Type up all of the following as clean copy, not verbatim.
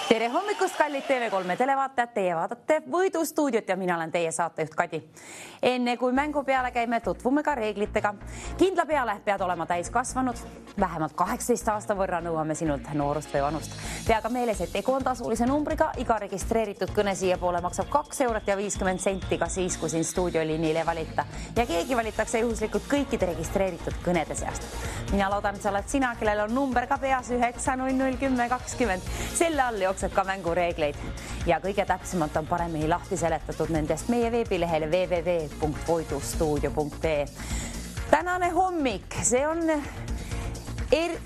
Tere hommikust, kallid TV3 televaatajad, teie vaatate Võidustuudiot ja mina olen teie saatejuht Kadi. Enne kui mängu peale käime, tutvume ka reeglitega. Kindla peale pead olema täis kasvanud. Vähemalt 18 aasta võrra nõuame sinult noorust või vanust. Pea ka meeles, et tegu on tasulise numbriga. Iga registreeritud kõne siia poole maksab 2 € ja 50 senti ka siis, kui siin stuudioliinile valita. Ja keegi valitakse juhuslikult kõikide registreeritud kõnede seast. Mina loodan, et sa oled sina, kellel on number ka peas 9001020. Selle all jookseb ka mängureegleid ja kõige täpsemalt on paremini lahti seletatud nendest meie veebilehel www.voidustuudio.ee. Tänane hommik, see on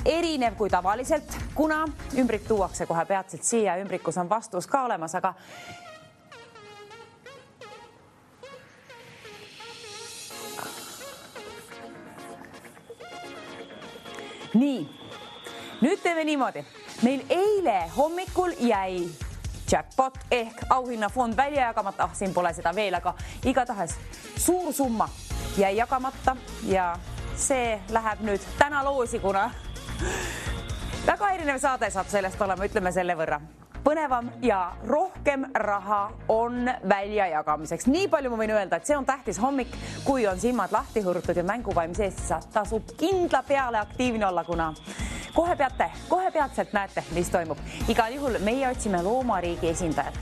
erinev kui tavaliselt, kuna ümbrik tuuakse kohe peatselt siia, ümbrikus on vastus ka olemas, aga nii, nüüd teeme niimoodi. Meil eile hommikul jäi jackpot ehk auhinnafond välja jagamata. Siin pole seda veel, aga igatahes suur summa jäi jagamata ja see läheb nüüd täna loosi, kuna väga erinev saade saab sellest olema, ütleme selle võrra. Põnevam ja rohkem raha on välja jagamiseks. Nii palju ma võin öelda, et see on tähtis hommik, kui on silmad lahti hõõrutud ja mänguvaim sees, tasub kindla peale aktiivne olla, kuna kohe peatselt näete, mis toimub. Igal juhul meie otsime loomariigi esindajat.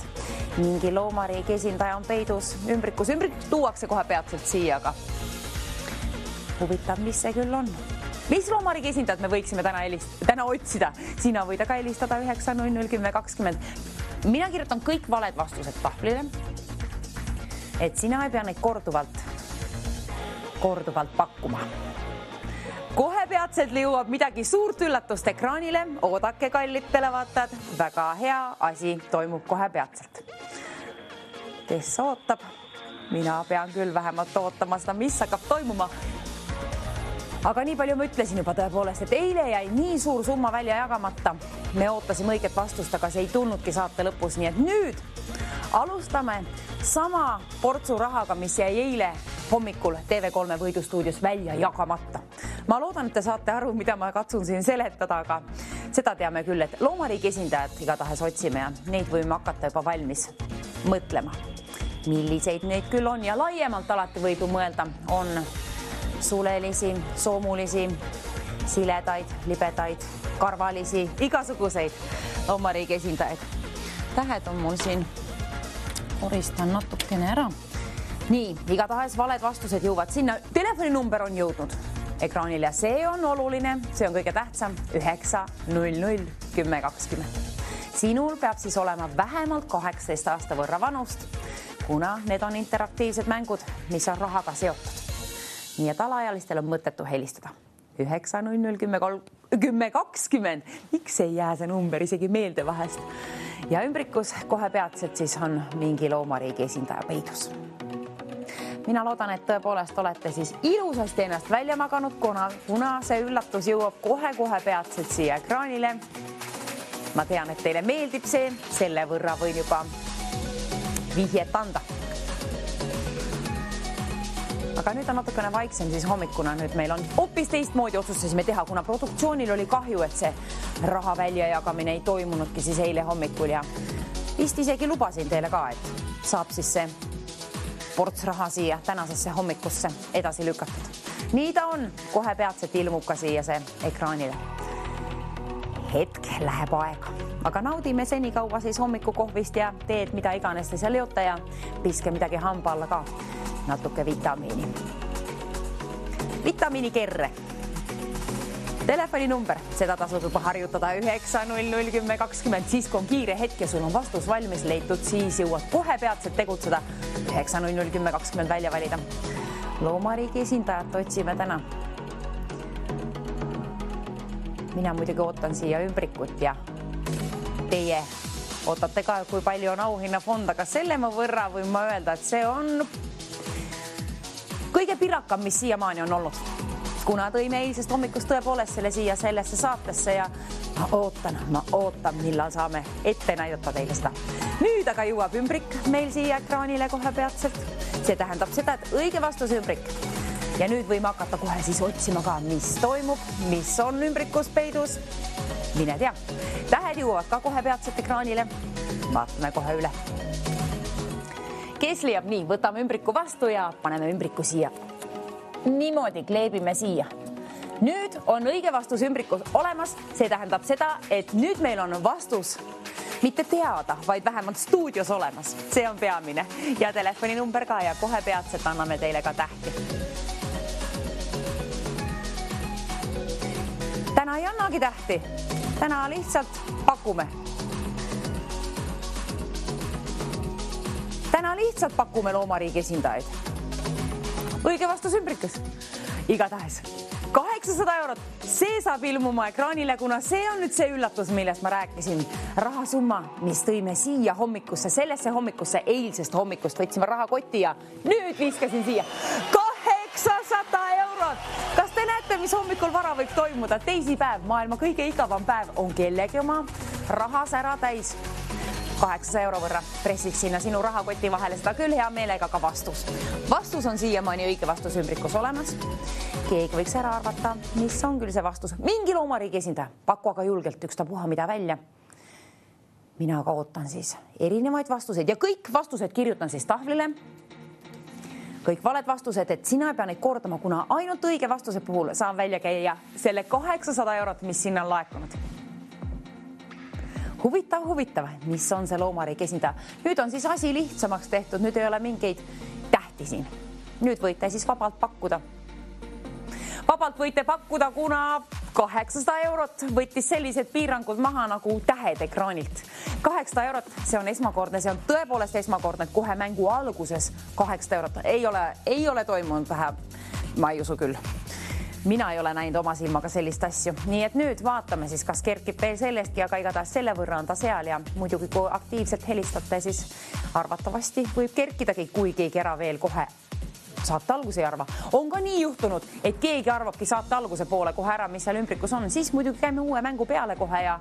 Mingi loomariigi esindaja on peidus ümbrikus. Ümbrik tuuakse kohe peatselt siia, aga huvitav, mis see küll on. Mis loomariigi esindajat me võiksime täna otsida? Sina võid aga helistada 9001020. Mina kirjutan kõik valed vastused tahvlile, et sina ei pea neid korduvalt pakkuma. Kohe peatselt jõuab midagi suurt üllatust ekraanile. Oodake, kallid televaatajad, väga hea asi toimub kohe peatselt. Kes ootab? Mina pean küll vähemalt ootama seda, mis hakkab toimuma. Aga nii palju ma ütlesin juba tõepoolest, et eile jäi nii suur summa välja jagamata. Me ootasime õiget vastust, aga see ei tulnudki saate lõpus, nii et nüüd alustame sama portsu rahaga, mis jäi eile hommikul TV3 Võidustuudios välja jagamata. Ma loodan, et te saate aru, mida ma katsun siin seletada, aga seda teame küll, et loomariigi esindajad igatahes otsime ja neid võime hakata juba valmis mõtlema. Milliseid neid küll on ja laiemalt alati võib ju mõelda, on sulelisi, soomulisi, siledaid, libedaid, karvalisi, igasuguseid loomariigi esindajaid. Tähed on mul siin, koristan natukene ära. Nii, igatahes valed vastused jõuavad sinna. Telefoninumber on jõudnud ekraanile. See on oluline, see on kõige tähtsam. 9001020. Sinul peab siis olema vähemalt 18 aasta võrra vanust, kuna need on interaktiivsed mängud, mis on rahaga seotud. Nii et alaealistel on mõttetu helistada. 9001020. Miks ei jää see number isegi meelde vahest? Ja ümbrikus kohe peatselt siis on mingi loomariigi esindaja peidus. Mina loodan, et tõepoolest olete siis ilusasti ennast välja maganud, kuna see üllatus jõuab kohe peatselt siia ekraanile. Ma tean, et teile meeldib see, selle võrra võin juba vihjet anda. Aga nüüd on natukene vaiksem siis hommikuna. Nüüd meil on hoopis teistmoodi otsustasime teha, kuna produktsioonil oli kahju, et see raha välja jagamine ei toimunudki siis eile hommikul ja vist isegi lubasin teile ka, et saab siis see ports raha siia tänasesse hommikusse edasi lükatud. Nii ta on, kohe peatselt ilmub ka siia see ekraanile. Hetk läheb aega, aga naudime senikaua siis hommikukohvist ja teed, mida iganes te seal joote ja piske midagi hamba alla ka. Natuke vitamiini. Vitamiinikerre. Telefoninumber, seda tasub juba harjutada 9001020. Siis kui on kiire hetk ja sul on vastus valmis leitud, siis jõuad kohe peatselt tegutseda 9001020 välja valida. Loomariigi esindajat otsime täna. Mina muidugi ootan siia ümbrikut ja teie ootate ka, kui palju on auhinnafond, aga selle ma võrra võin ma öelda, et see on kõige pirakam, mis siiamaani on olnud. Kuna tõime eilsest hommikust tõepoolest selle siia sellesse saatesse ja ma ootan, millal saame ette näidata teile seda. Nüüd aga jõuab ümbrik meil siia ekraanile kohe peatselt. See tähendab seda, et õige vastus ümbrik. Ja nüüd võime hakata kohe siis otsima ka, mis toimub, mis on ümbrikus peidus Mine tea, tähed jõuavad ka kohe peatselt ekraanile. Vaatame kohe üle. Kes leiab nii, võtame ümbriku vastu ja paneme ümbriku siia. Niimoodi kleebime siia. Nüüd on õige vastus ümbrikus olemas. See tähendab seda, et nüüd meil on vastus mitte teada, vaid vähemalt stuudios olemas. See on peamine ja telefoninumber ka ja kohe peatselt anname teile ka tähti. Täna ei annagi tähti. Täna lihtsalt pakume. Täna lihtsalt pakume loomariigi esindajaid. Õige vastus ümbrikus. Igatahes 800 eurot. See saab ilmuma ekraanile, kuna see on nüüd see üllatus, millest ma rääkisin. Rahasumma, mis tõime siia hommikusse, sellesse hommikusse, eilsest hommikust võtsime rahakoti ja nüüd viskasin siia 800 eurot. Kas te näete, mis hommikul vara võib toimuda? Teisipäev, maailma kõige igavam päev on kellegi oma rahas ära täis. 800 euro võrra pressiks sinna sinu rahakoti vahele, seda küll hea meelega ka vastus. Vastus on siiamaani õige vastus ümbrikus olemas. Keegi võiks ära arvata, mis on küll see vastus. Mingi loomariigi esindaja, paku aga julgelt ükstapuha mida välja. Mina ka ootan siis erinevaid vastuseid ja kõik vastused kirjutan siis tahvlile. Kõik valed vastused, et sina ei pea neid kordama, kuna ainult õige vastuse puhul saan välja käia selle 800 eurot, mis sinna on laekunud. Huvitav, mis on see loomariigi esindaja. Nüüd on siis asi lihtsamaks tehtud, nüüd ei ole mingeid tähti siin. Nüüd võite siis vabalt pakkuda. Vabalt võite pakkuda, kuna 800 eurot võttis sellised piirangud maha nagu tähed ekraanilt. 800 eurot, see on esmakordne, see on tõepoolest esmakordne, et kohe mängu alguses 800 eurot. Ei ole toimunud vähe, ma ei usu küll. Mina ei ole näinud oma silmaga sellist asju. Nii et nüüd vaatame siis, kas kerkib veel sellestki, aga igatahes selle võrra on ta seal ja muidugi kui aktiivselt helistate, siis arvatavasti võib kerkidagi, kui keegi ära veel kohe saate alguse ei arva. On ka nii juhtunud, et keegi arvabki saate alguse poole kohe ära, mis seal ümbrikus on. Siis muidugi käime uue mängu peale kohe ja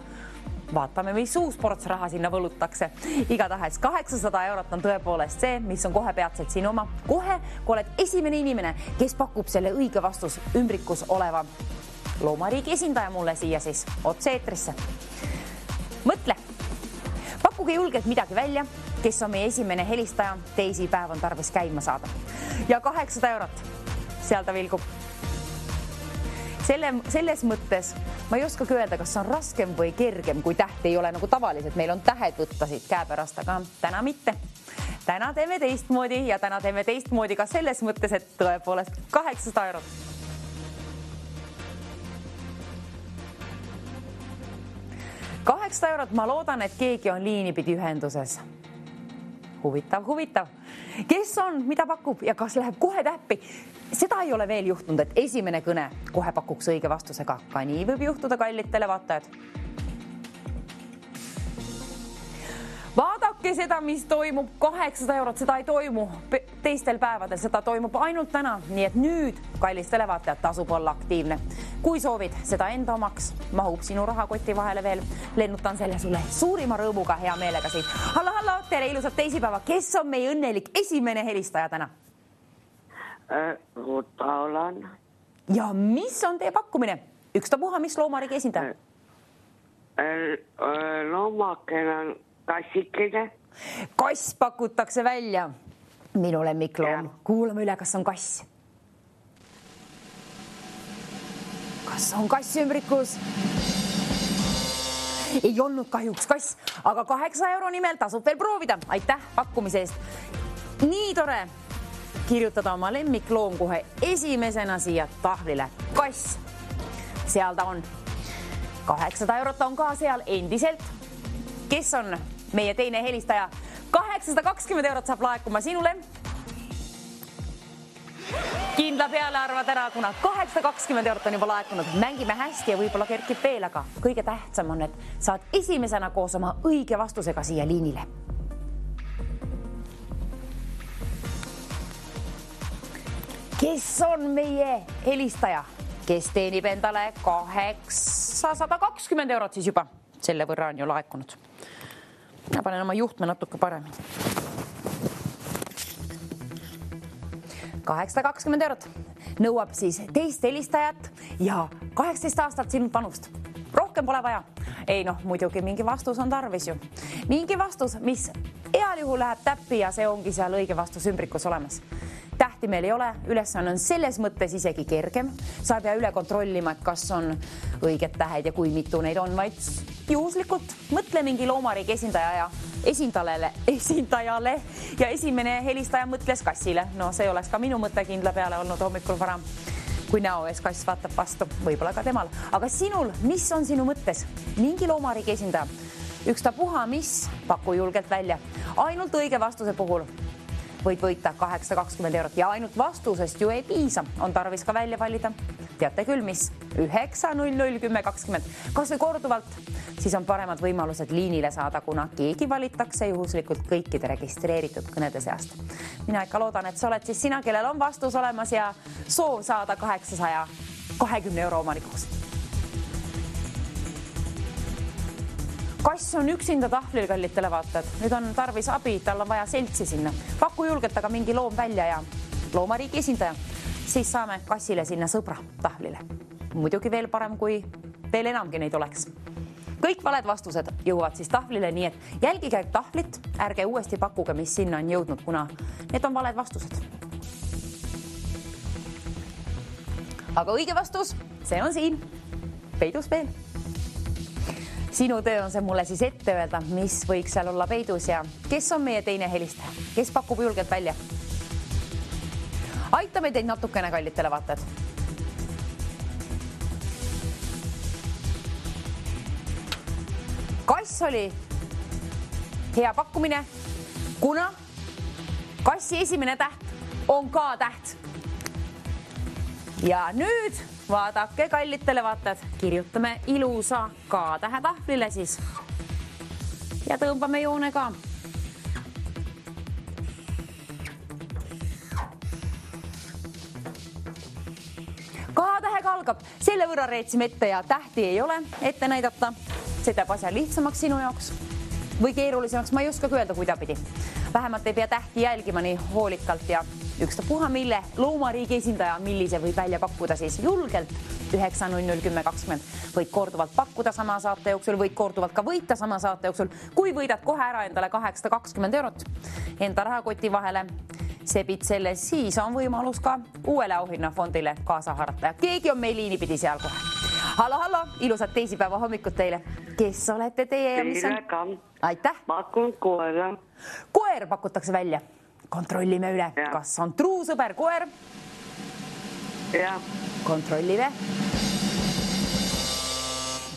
vaatame, mis uus ports raha sinna võlutakse. Igatahes 800 eurot on tõepoolest see, mis on kohe peatselt sinu oma. Kohe, kui oled esimene inimene, kes pakub selle õige vastus ümbrikus oleva loomariigi esindaja mulle siia siis otse eetrisse. Mõtle, pakkuge julgelt midagi välja, kes on meie esimene helistaja, teisipäev on tarvis käima saada. Ja 800 eurot, seal ta vilgub. Selles mõttes ma ei oskagi öelda, kas on raskem või kergem, kui tähti ei ole nagu tavaliselt. Meil on tähed võtta siit käepärast, aga täna mitte. Täna teeme teistmoodi ja täna teeme teistmoodi ka selles mõttes, et tõepoolest 800 eurot. €800, ma loodan, et keegi on liinipidi ühenduses. Huvitav. Kes on, mida pakub ja kas läheb kohe täppi? Seda ei ole veel juhtunud, et esimene kõne kohe pakuks õige vastusega. Ka nii võib juhtuda, kallid televaatajad. Vaadake seda, mis toimub 800 eurot, seda ei toimu teistel päevadel, seda toimub ainult täna. Nii et nüüd, kallis televaatajad, tasub olla aktiivne. Kui soovid seda enda omaks, mahub sinu rahakoti vahele veel. Lennutan selle sulle suurima rõõmuga hea meelega siit. Hallo, tere ilusat teisipäeva. Kes on meie õnnelik esimene helistaja täna? Ruta olen. Ja mis on teie pakkumine? Ükstapuha, mis loomariigi esindaja? Loomakene on kassikene. Kass pakutakse välja. Minu lemmikloom. Kuulame üle, kas on kass. Kas on kass ümbrikus? Ei olnud kahjuks kass, aga 800 euro nimel tasub veel proovida. Aitäh pakkumise eest. Nii tore kirjutada oma lemmikloom kohe esimesena siia tahvlile. Kass. Seal ta on. 800 eurot on ka seal endiselt. Kes on meie teine helistaja? 820 eurot saab laekuma sinule. Kindla peale arvad ära, kuna 820 eurot on juba laekunud. Mängime hästi ja võib-olla kerkib veel, aga kõige tähtsam on, et saad esimesena koos oma õige vastusega siia liinile. Kes on meie helistaja, kes teenib endale 820 eurot siis juba? Selle võrra on ju laekunud. Ma panen oma juhtme natuke paremini. 820 eurot nõuab siis teist helistajat ja 18 aastat sinult vanust. Rohkem pole vaja. Ei noh, muidugi mingi vastus on tarvis ju. Mingi vastus, mis heal juhul läheb täppi ja see ongi seal õige vastus ümbrikus olemas. Tähti meil ei ole, ülesanne on selles mõttes isegi kergem. Sa ei pea üle kontrollima, et kas on õiged tähed ja kui mitu neid on, vaid juhuslikult mõtle mingi loomariigi esindajale ja esimene helistaja mõtles kassile. No see oleks ka minu mõte kindla peale olnud hommikul vara. Kui näo ees kass vaatab vastu, võib-olla ka temal. Aga sinul, mis on sinu mõttes? Mingi loomariigi esindaja. Ükstapuha, mis paku julgelt välja. Ainult õige vastuse puhul võid võita 820 eurot ja ainult vastusest ju ei piisa. On tarvis ka välja valida. Teate küll, mis 9001020. Kas või korduvalt, siis on paremad võimalused liinile saada, kuna keegi valitakse juhuslikult kõikide registreeritud kõnede seast. Mina ikka loodan, et sa oled siis sina, kellel on vastus olemas ja soov saada 820 euro omanikuks. Kass on üksinda tahvlil, kallitele vaatajad. Nüüd on tarvis abi, tal on vaja seltsi sinna. Paku julgelt aga mingi loom välja ja loomariigi esindaja. Siis saame kassile sinna sõbra tahvlile. Muidugi veel parem, kui veel enamgi neid oleks. Kõik valed vastused jõuavad siis tahvlile, nii et jälgige tahvlit, ärge uuesti pakkuge, mis sinna on jõudnud, kuna need on valed vastused. Aga õige vastus, see on siin. Peidus veel. Sinu töö on see mulle siis ette öelda, mis võiks seal olla peidus ja kes on meie teine helistaja, kes pakub julgelt välja. Aitame teid natukene, kallitele vaatajad. Kass oli hea pakkumine, kuna kassi esimene täht on ka täht. Ja nüüd vaadake, kallitele vaatajad, kirjutame ilusa K-tähe tahvlile siis ja tõmbame joone ka. K-tähega algab, selle võrra reetsime ette ja tähti ei ole ette näidata. See teeb asja lihtsamaks sinu jaoks või keerulisemaks, ma ei oska öelda, kuidapidi. Vähemalt ei pea tähti jälgima nii hoolikalt ja ükstapuha mille loomariigi esindaja, millise võib välja pakkuda siis julgelt 9001020. Võid korduvalt pakkuda sama saate jooksul, võid korduvalt ka võita sama saate jooksul, kui võidad kohe ära endale 820 eurot enda rahakoti vahele. Sebid selle, siis on võimalus ka uuele auhinnafondile kaasa haarata. Keegi on meil liinipidi seal kohe. Hallo, ilusat teisipäeva hommikut teile. Kes olete teie? Teile ka. Aitäh. Pakun koera. Koer pakutakse välja. Kontrollime üle, kas on truu sõber koer. Ja. Kontrollime.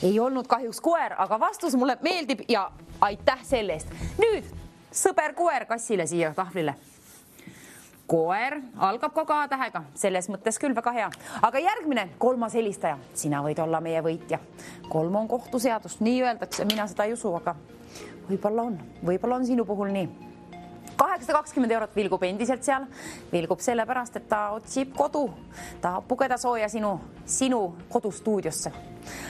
Ei olnud kahjuks koer, aga vastus mulle meeldib ja aitäh selle eest. Nüüd sõber koer kassile siia tahvlile. Koer algab ka K-tähega, selles mõttes küll väga hea. Aga järgmine, kolmas helistaja. Sina võid olla meie võitja. 3 on kohtuseadust, nii öeldakse, mina seda ei usu, aga võib-olla on sinu puhul nii. 820 eurot vilgub endiselt seal. Vilgub sellepärast, et ta otsib kodu. Tahab pugeda sooja sinu kodustuudiosse.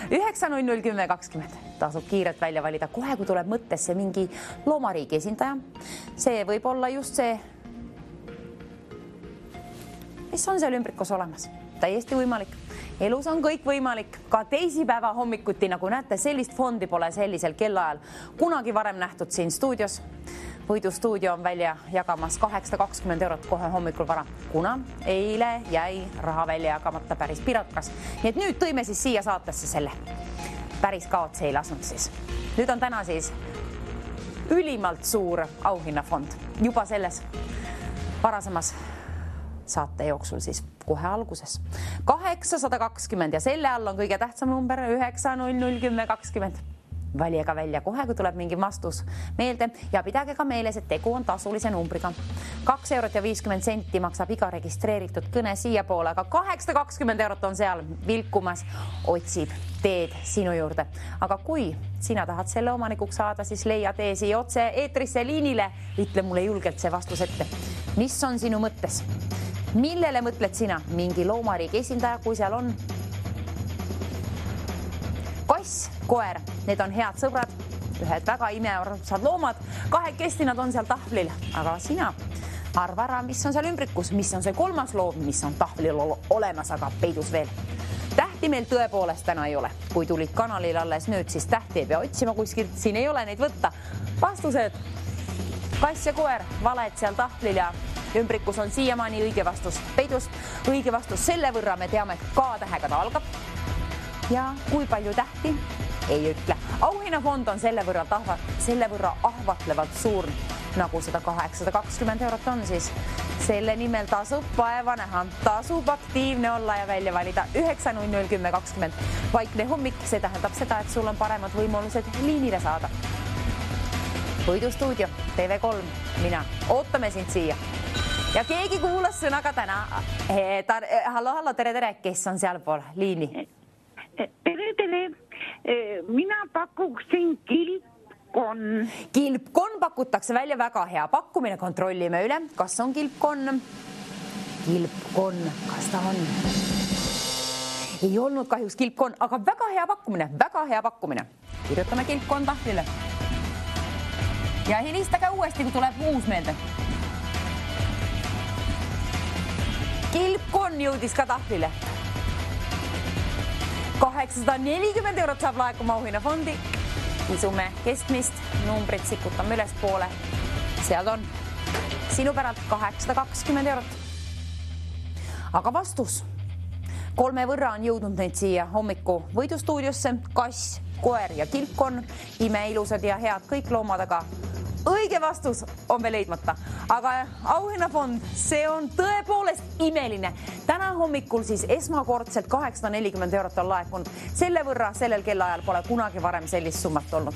9001020. Tasub kiirelt välja valida. Kohe, kui tuleb mõttesse mingi loomariigi esindaja. See võib olla just see, mis on seal ümbrikus olemas. Täiesti võimalik. Elus on kõik võimalik. Ka teisipäeva hommikuti, nagu näete, sellist fondi pole sellisel kellaajal kunagi varem nähtud siin stuudios. Võidustuudio on välja jagamas 820 eurot kohe hommikul vara, kuna eile jäi raha välja jagamata päris pirakas. Nii et nüüd tõime siis siia saatesse selle. Päris kaotsi ei lasnud siis. Nüüd on täna siis ülimalt suur auhinnafond. Juba selles varasemas saate jooksul siis kohe alguses. 820 ja selle all on kõige tähtsam number 9001020. Valijega välja kohe, kui tuleb mingi vastus meelde ja pidage ka meeles, et tegu on tasulise numbriga. 2 eurot ja 50 senti maksab iga registreeritud kõne siia poole, aga 820 eurot on seal vilkumas, otsib teed sinu juurde. Aga kui sina tahad selle omanikuks saada, siis leia tee siia otse eetrisse liinile. Ütle mulle julgelt see vastus ette. Mis on sinu mõttes? Millele mõtled sina? Mingi loomariigi esindaja, kui seal on? Kass, koer, need on head sõbrad, ühed väga imearmsad loomad, kahekesti nad on seal tahvlil, aga sina arva ära, mis on seal ümbrikus, mis on see kolmas loom, mis on tahvlil olemas, aga peidus veel. Täht tähti meil tõepoolest täna ei ole. Kui tulid kanalil alles nüüd, siis tähti ei pea otsima kuskilt, siin ei ole neid võtta. Vastused. Kass ja koer, valed seal tahvlil ja ümbrikus on siiamaani õige vastus peidus. Õige vastus selle võrra me teame, et K-tähega ta algab. Ja kui palju tähti? Ei ütle. Auhinnafond on selle võrra ahvatlevalt suur, nagu seda 820 eurot on, siis selle nimel tasub vaeva näha, tasub aktiivne olla ja välja valida 9.00.10.20. Vaikne hommik, see tähendab seda, et sul on paremad võimalused liinile saada. Võidustuudio, TV3, mina, ootame sind siia. Ja keegi kuulas sõnaga täna. Hallo, tere, kes on seal pool liini? Tere. Mina pakuksin kilpkonn. Kilpkonn pakutakse välja, väga hea pakkumine, kontrollime üle, kas on kilpkonn. Kilpkonn, kas ta on? Ei olnud kahjuks kilpkonn, aga väga hea pakkumine. Kirjutame kilpkonn tahvlile. Ja helistage uuesti, kui tuleb uus meelde. Kilpkonn jõudis ka tahvlile. 840 eurot saab laekuma auhinnafondi. Isume keskmist, numbrid sikutame üles poole. Seal on sinu päralt 820 eurot. Aga vastus. 3 võrra on jõudnud neid siia hommiku võidustuudiosse. Kass, koer ja kilpkonn. Imeilusad ja head kõik loomad, aga õige vastus on veel leidmata. Aga auhinnafond, see on tõepoolest imeline. Täna hommikul siis esmakordselt 840 eurot on laekunud. Selle võrra sellel kellaajal pole kunagi varem sellist summat olnud.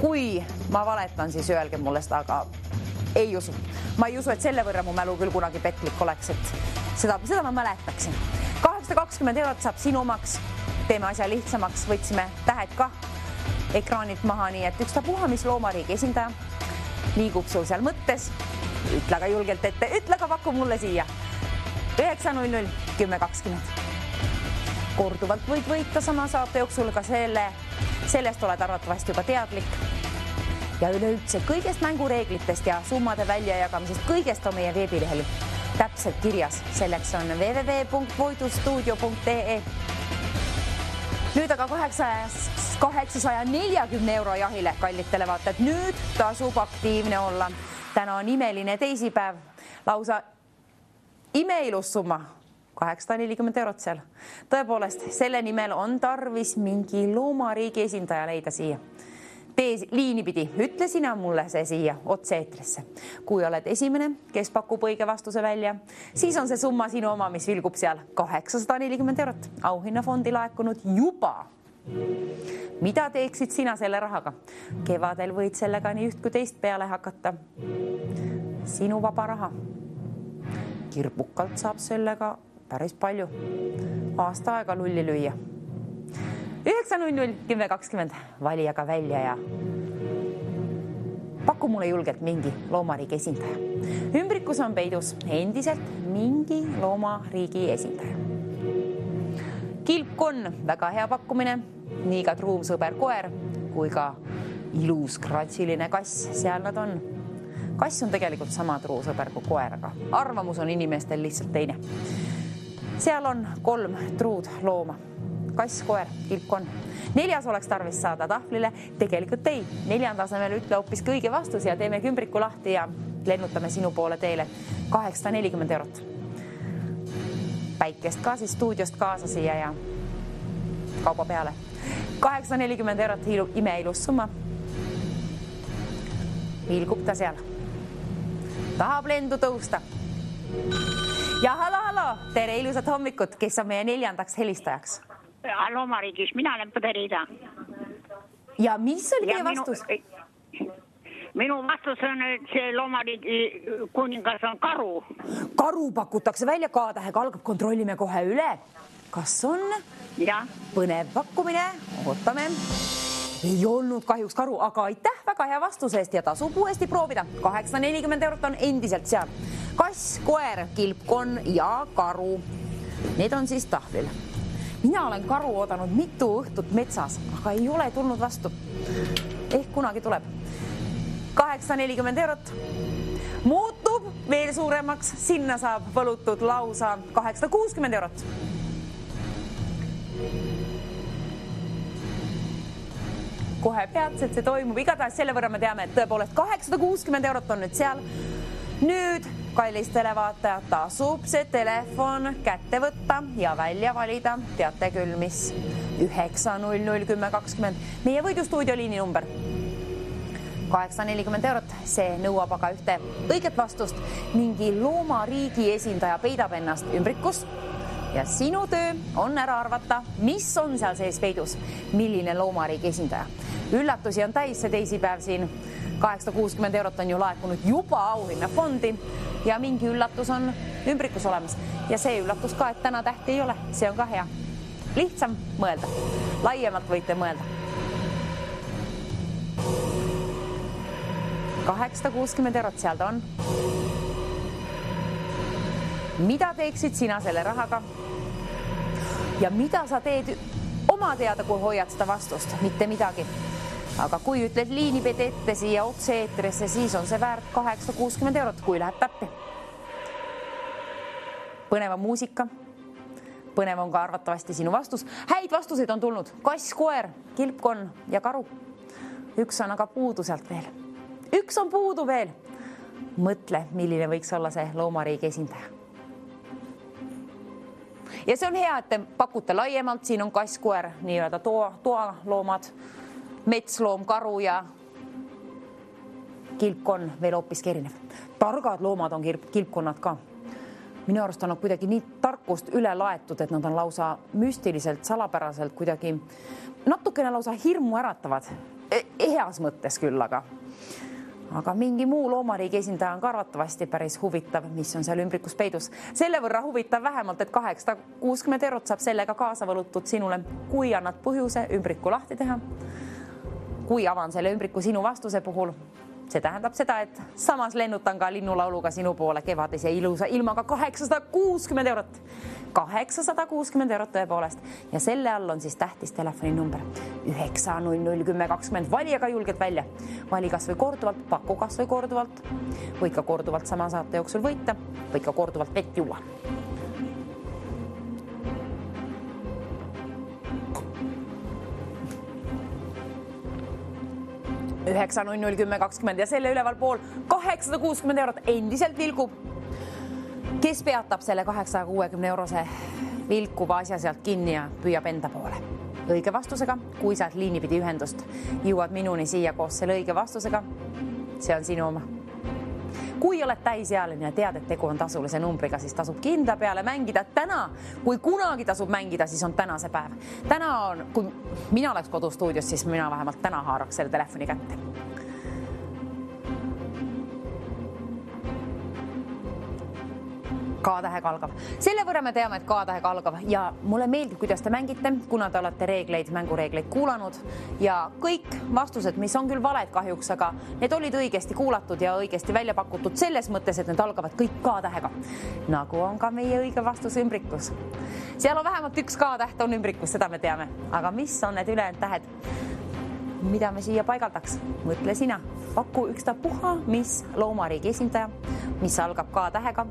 Kui ma valetan, siis öelge mulle seda, aga ei usu. Ma ei usu, et selle võrra mu mälu küll kunagi petlik oleks, et seda ma mäletaksin. 820 eurot saab sinu omaks. Teeme asja lihtsamaks, võtsime tähed ka ekraanilt maha, nii et ükstapuha, mis loomariigi esindaja liigub sul seal mõttes. Ütle aga julgelt ette, ütle aga paku mulle siia. 9.00.10.20. Korduvalt võid võita sama saate jooksul, ka sellest oled arvatavasti juba teadlik. Ja üleüldse kõigest mängureeglitest ja summade väljajagamisest kõigest on meie veebilehel täpselt kirjas. Selleks on www.voidustuudio.ee. Nüüd aga 840 euro jahile, kallitele vaatajad. Nüüd tasub aktiivne olla. Täna on imeline teisipäev, lausa imeilus summa, 840 eurot seal. Tõepoolest, selle nimel on tarvis mingi loomariigi esindaja leida siia. Tee liini pidi, ütle sina mulle see siia otse-eetrisse. Kui oled esimene, kes pakub õige vastuse välja, siis on see summa sinu oma, mis vilgub seal 840 eurot. Auhinnafondi laekunud juba. Mida teeksid sina selle rahaga? Kevadel võid sellega nii üht kui teist peale hakata. Sinu vaba raha. Kirbukalt saab sellega päris palju. Aasta aega lulli lüüa. 9.00.10.20 vali aga välja ja paku mulle julgelt mingi loomariigi esindaja. Ümbrikus on peidus endiselt mingi loomariigi esindaja. Kilpkonn, väga hea pakkumine, nii ka truumsõber koer kui ka ilus kratsiline kass, seal nad on. Kass on tegelikult sama truusõber kui koer, aga arvamus on inimestel lihtsalt teine. Seal on 3 truud looma. Kass, koer, kilpkonn. 4. oleks tarvis saada tahvlile, tegelikult ei. 4. asemel ütle hoopis kõige vastus ja teeme ümbriku lahti ja lennutame sinu poole teele 840 eurot. Päikest ka siis stuudiost kaasa siia ja kauba peale. 840 eurot imeilus summa. Vilgub ta seal. Tahab lendu tõusta. Ja hallo, tere ilusat hommikut, kes on meie 4. helistajaks? Loomariigis, mina olen Põderida. Ja mis oli teie vastus? Minu vastus on, et see loomariigi kuningas on karu. Karu pakutakse välja, K-tähega algab, kontrollime kohe üle. Kas on? Ja. Põnev pakkumine, ootame. Ei olnud kahjuks karu, aga aitäh väga hea vastuse eest ja tasub uuesti proovida. 840 eurot on endiselt seal. Kass, koer, kilpkonn ja karu. Need on siis tahvlil. Mina olen karu oodanud mitu õhtut metsas, aga ei ole tulnud vastu. Ehk kunagi tuleb. 840 eurot muutub veel suuremaks, sinna saab võlutud lausa 860 eurot. kohe peatselt see toimub, igatahes selle võrra me teame, et tõepoolest 860 eurot on nüüd seal. Nüüd, kallis televaatajad, tasub see telefon kätte võtta ja välja valida. Teate küll, mis 9001020. Meie võidustuudio liini number 840 eurot. See nõuab aga ühte õiget vastust. Mingi loomariigi esindaja peidab ennast ümbrikus ja sinu töö on ära arvata, mis on seal sees peidus, milline loomariigi esindaja. Üllatusi on täis see teisipäev siin. 860 eurot on ju laekunud juba auhinnafondi ja mingi üllatus on ümbrikus olemas. Ja see üllatus ka, et täna tähti ei ole, see on ka hea. Lihtsam mõelda, laiemalt võite mõelda. 860 eurot seal ta on. Mida teeksid sina selle rahaga? Ja mida sa teed oma teada, kui hoiad seda vastust? Mitte midagi. Aga kui ütled liinipede ette siia otse-eetrisse, siis on see väärt 860 eurot, kui läheb täppi. Põneva muusika. Põnev on ka arvatavasti sinu vastus. Häid vastuseid on tulnud. Kass, koer, kilpkonn ja karu. Üks on aga puudu sealt veel. Üks on puudu veel. Mõtle, milline võiks olla see loomariigi esindaja. Ja see on hea, et te pakute laiemalt. Siin on kass, koer, nii-öelda toaloomad, metsloom, karu ja kilpkonn veel hoopiski erinev. Targad loomad on kilpkonnad ka. Minu arust on nad kuidagi nii tarkust üle laetud, et nad on lausa müstiliselt, salapäraselt kuidagi natukene lausa hirmu äratavad. Heas mõttes küll, aga mingi muu loomariigi esindaja on ka arvatavasti päris huvitav, mis on seal ümbrikus peidus. Selle võrra huvitav vähemalt, et 860 eurot saab sellega kaasa võlutud sinule, kui annad põhjuse ümbriku lahti teha. Kui avan selle ümbriku sinu vastuse puhul, see tähendab seda, et samas lennutan ka linnulauluga sinu poole kevadise ilusa ilmaga 860 eurot. 860 eurot tõepoolest. Ja selle all on siis tähtis telefoni number 9001020. Vali aga julgelt välja. Vali kas või korduvalt, paku kas või korduvalt. Võid ka korduvalt sama saate jooksul võita. Võid ka korduvalt vett juua. Üheksa 101020 ja selle üleval pool 860 eurot endiselt vilgub. Kes peatab selle 860 eurose vilkuva asja sealt kinni ja püüab enda poole? Õige vastusega, kui saad liinipidi ühendust, jõuad minuni siia koos selle õige vastusega. See on sinu oma. Kui oled täisealine ja tead, et tegu on tasulise numbriga, siis tasub kindla peale mängida täna. Kui kunagi tasub mängida, siis on täna see päev. Täna on, kui mina oleks kodustuudios, siis mina vähemalt täna haaraks selle telefoni kätte. K-tähega algav. Selle võrra me teame, et K-tähega algav ja mulle meeldib, kuidas te mängite, kuna te olete mängureegleid kuulanud ja kõik vastused, mis on küll valed kahjuks, aga need olid õigesti kuulatud ja õigesti välja pakutud selles mõttes, et need algavad kõik K-tähega. Nagu on ka meie õige vastus ümbrikus. Seal on vähemalt üks K-täht on ümbrikus, seda me teame. Aga mis on need ülejäänud tähed? Mida me siia paigaldaks? Mõtle sina. Paku ükstapuha, mis loomariigi esindaja, mis algab K-tähega.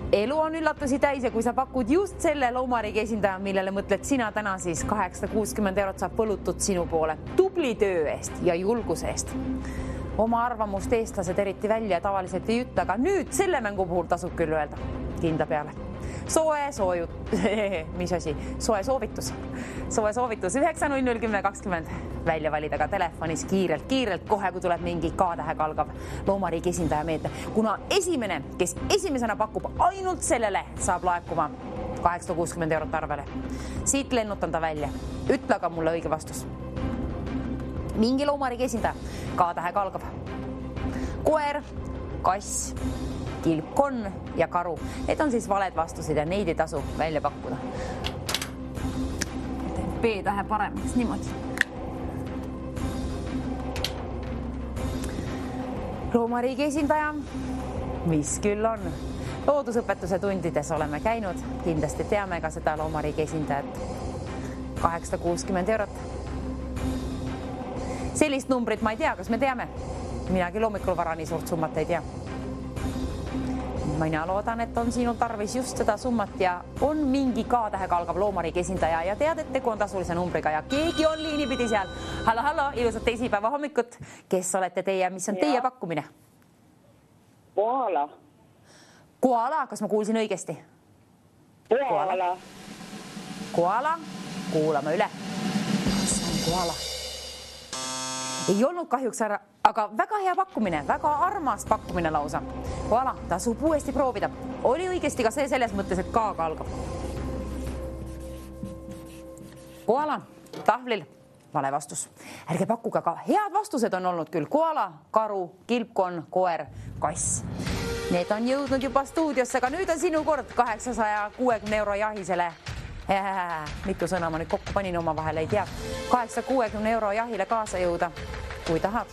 Elu on üllatusi täis ja kui sa pakud just selle loomariigi esindaja, millele mõtled sina täna, siis 860 eurot saab põlutud sinu poole tubli töö eest ja julguse eest. Oma arvamust eestlased eriti välja tavaliselt ei ütle, aga nüüd selle mängu puhul tasub küll öelda kindla peale. Soe soovitus 9001020 välja valida ka telefonis kiirelt, kohe kui tuleb mingi K-tähega algav loomariigi esindaja meelde. Kuna esimene, kes esimesena pakub ainult sellele, saab laekuma 860 eurot arvele. Siit lennutan ta välja. Ütle aga mulle õige vastus. Mingi loomariigi esindaja, K-tähega algav. Koer, kass, kilpkonn ja karu. Need on siis valed vastused ja neid ei tasu välja pakkuda. B-tähe paremaks niimoodi. Loomariigi esindaja, mis küll on. Loodusõpetuse tundides oleme käinud, kindlasti teame ka seda loomariigi esindajat. 860 eurot. Sellist numbrit ma ei tea, kas me teame. Minagi loomikul vara nii suurt summat ei tea. mina loodan, et on sinul tarvis just seda summat ja on mingi K-tähega algav loomariigi esindaja ja tead, et tegu on tasulise numbriga ja keegi on liinipidi seal. Hallo, ilusat teisipäeva hommikut. Kes olete teie, mis on teie pakkumine? Koala. Koala, kas ma kuulsin õigesti? Koala, kuulame üle. Kas on koala? Ei olnud kahjuks ära, aga väga hea pakkumine, väga armas pakkumine lausa. Koala, tasub uuesti proovida. Oli õigesti ka see selles mõttes, et K-ga algab. Koala, tahvlil, vale vastus. Ärge pakkuge, aga head vastused on olnud küll. Koala, karu, kilpkonn, koer, kass. Need on jõudnud juba stuudiosse, aga nüüd on sinu kord 860 euro jahisele. Mitu sõna ma nüüd kokku panin oma vahele, ei tea. 860 euro jahile kaasa jõuda, kui tahad.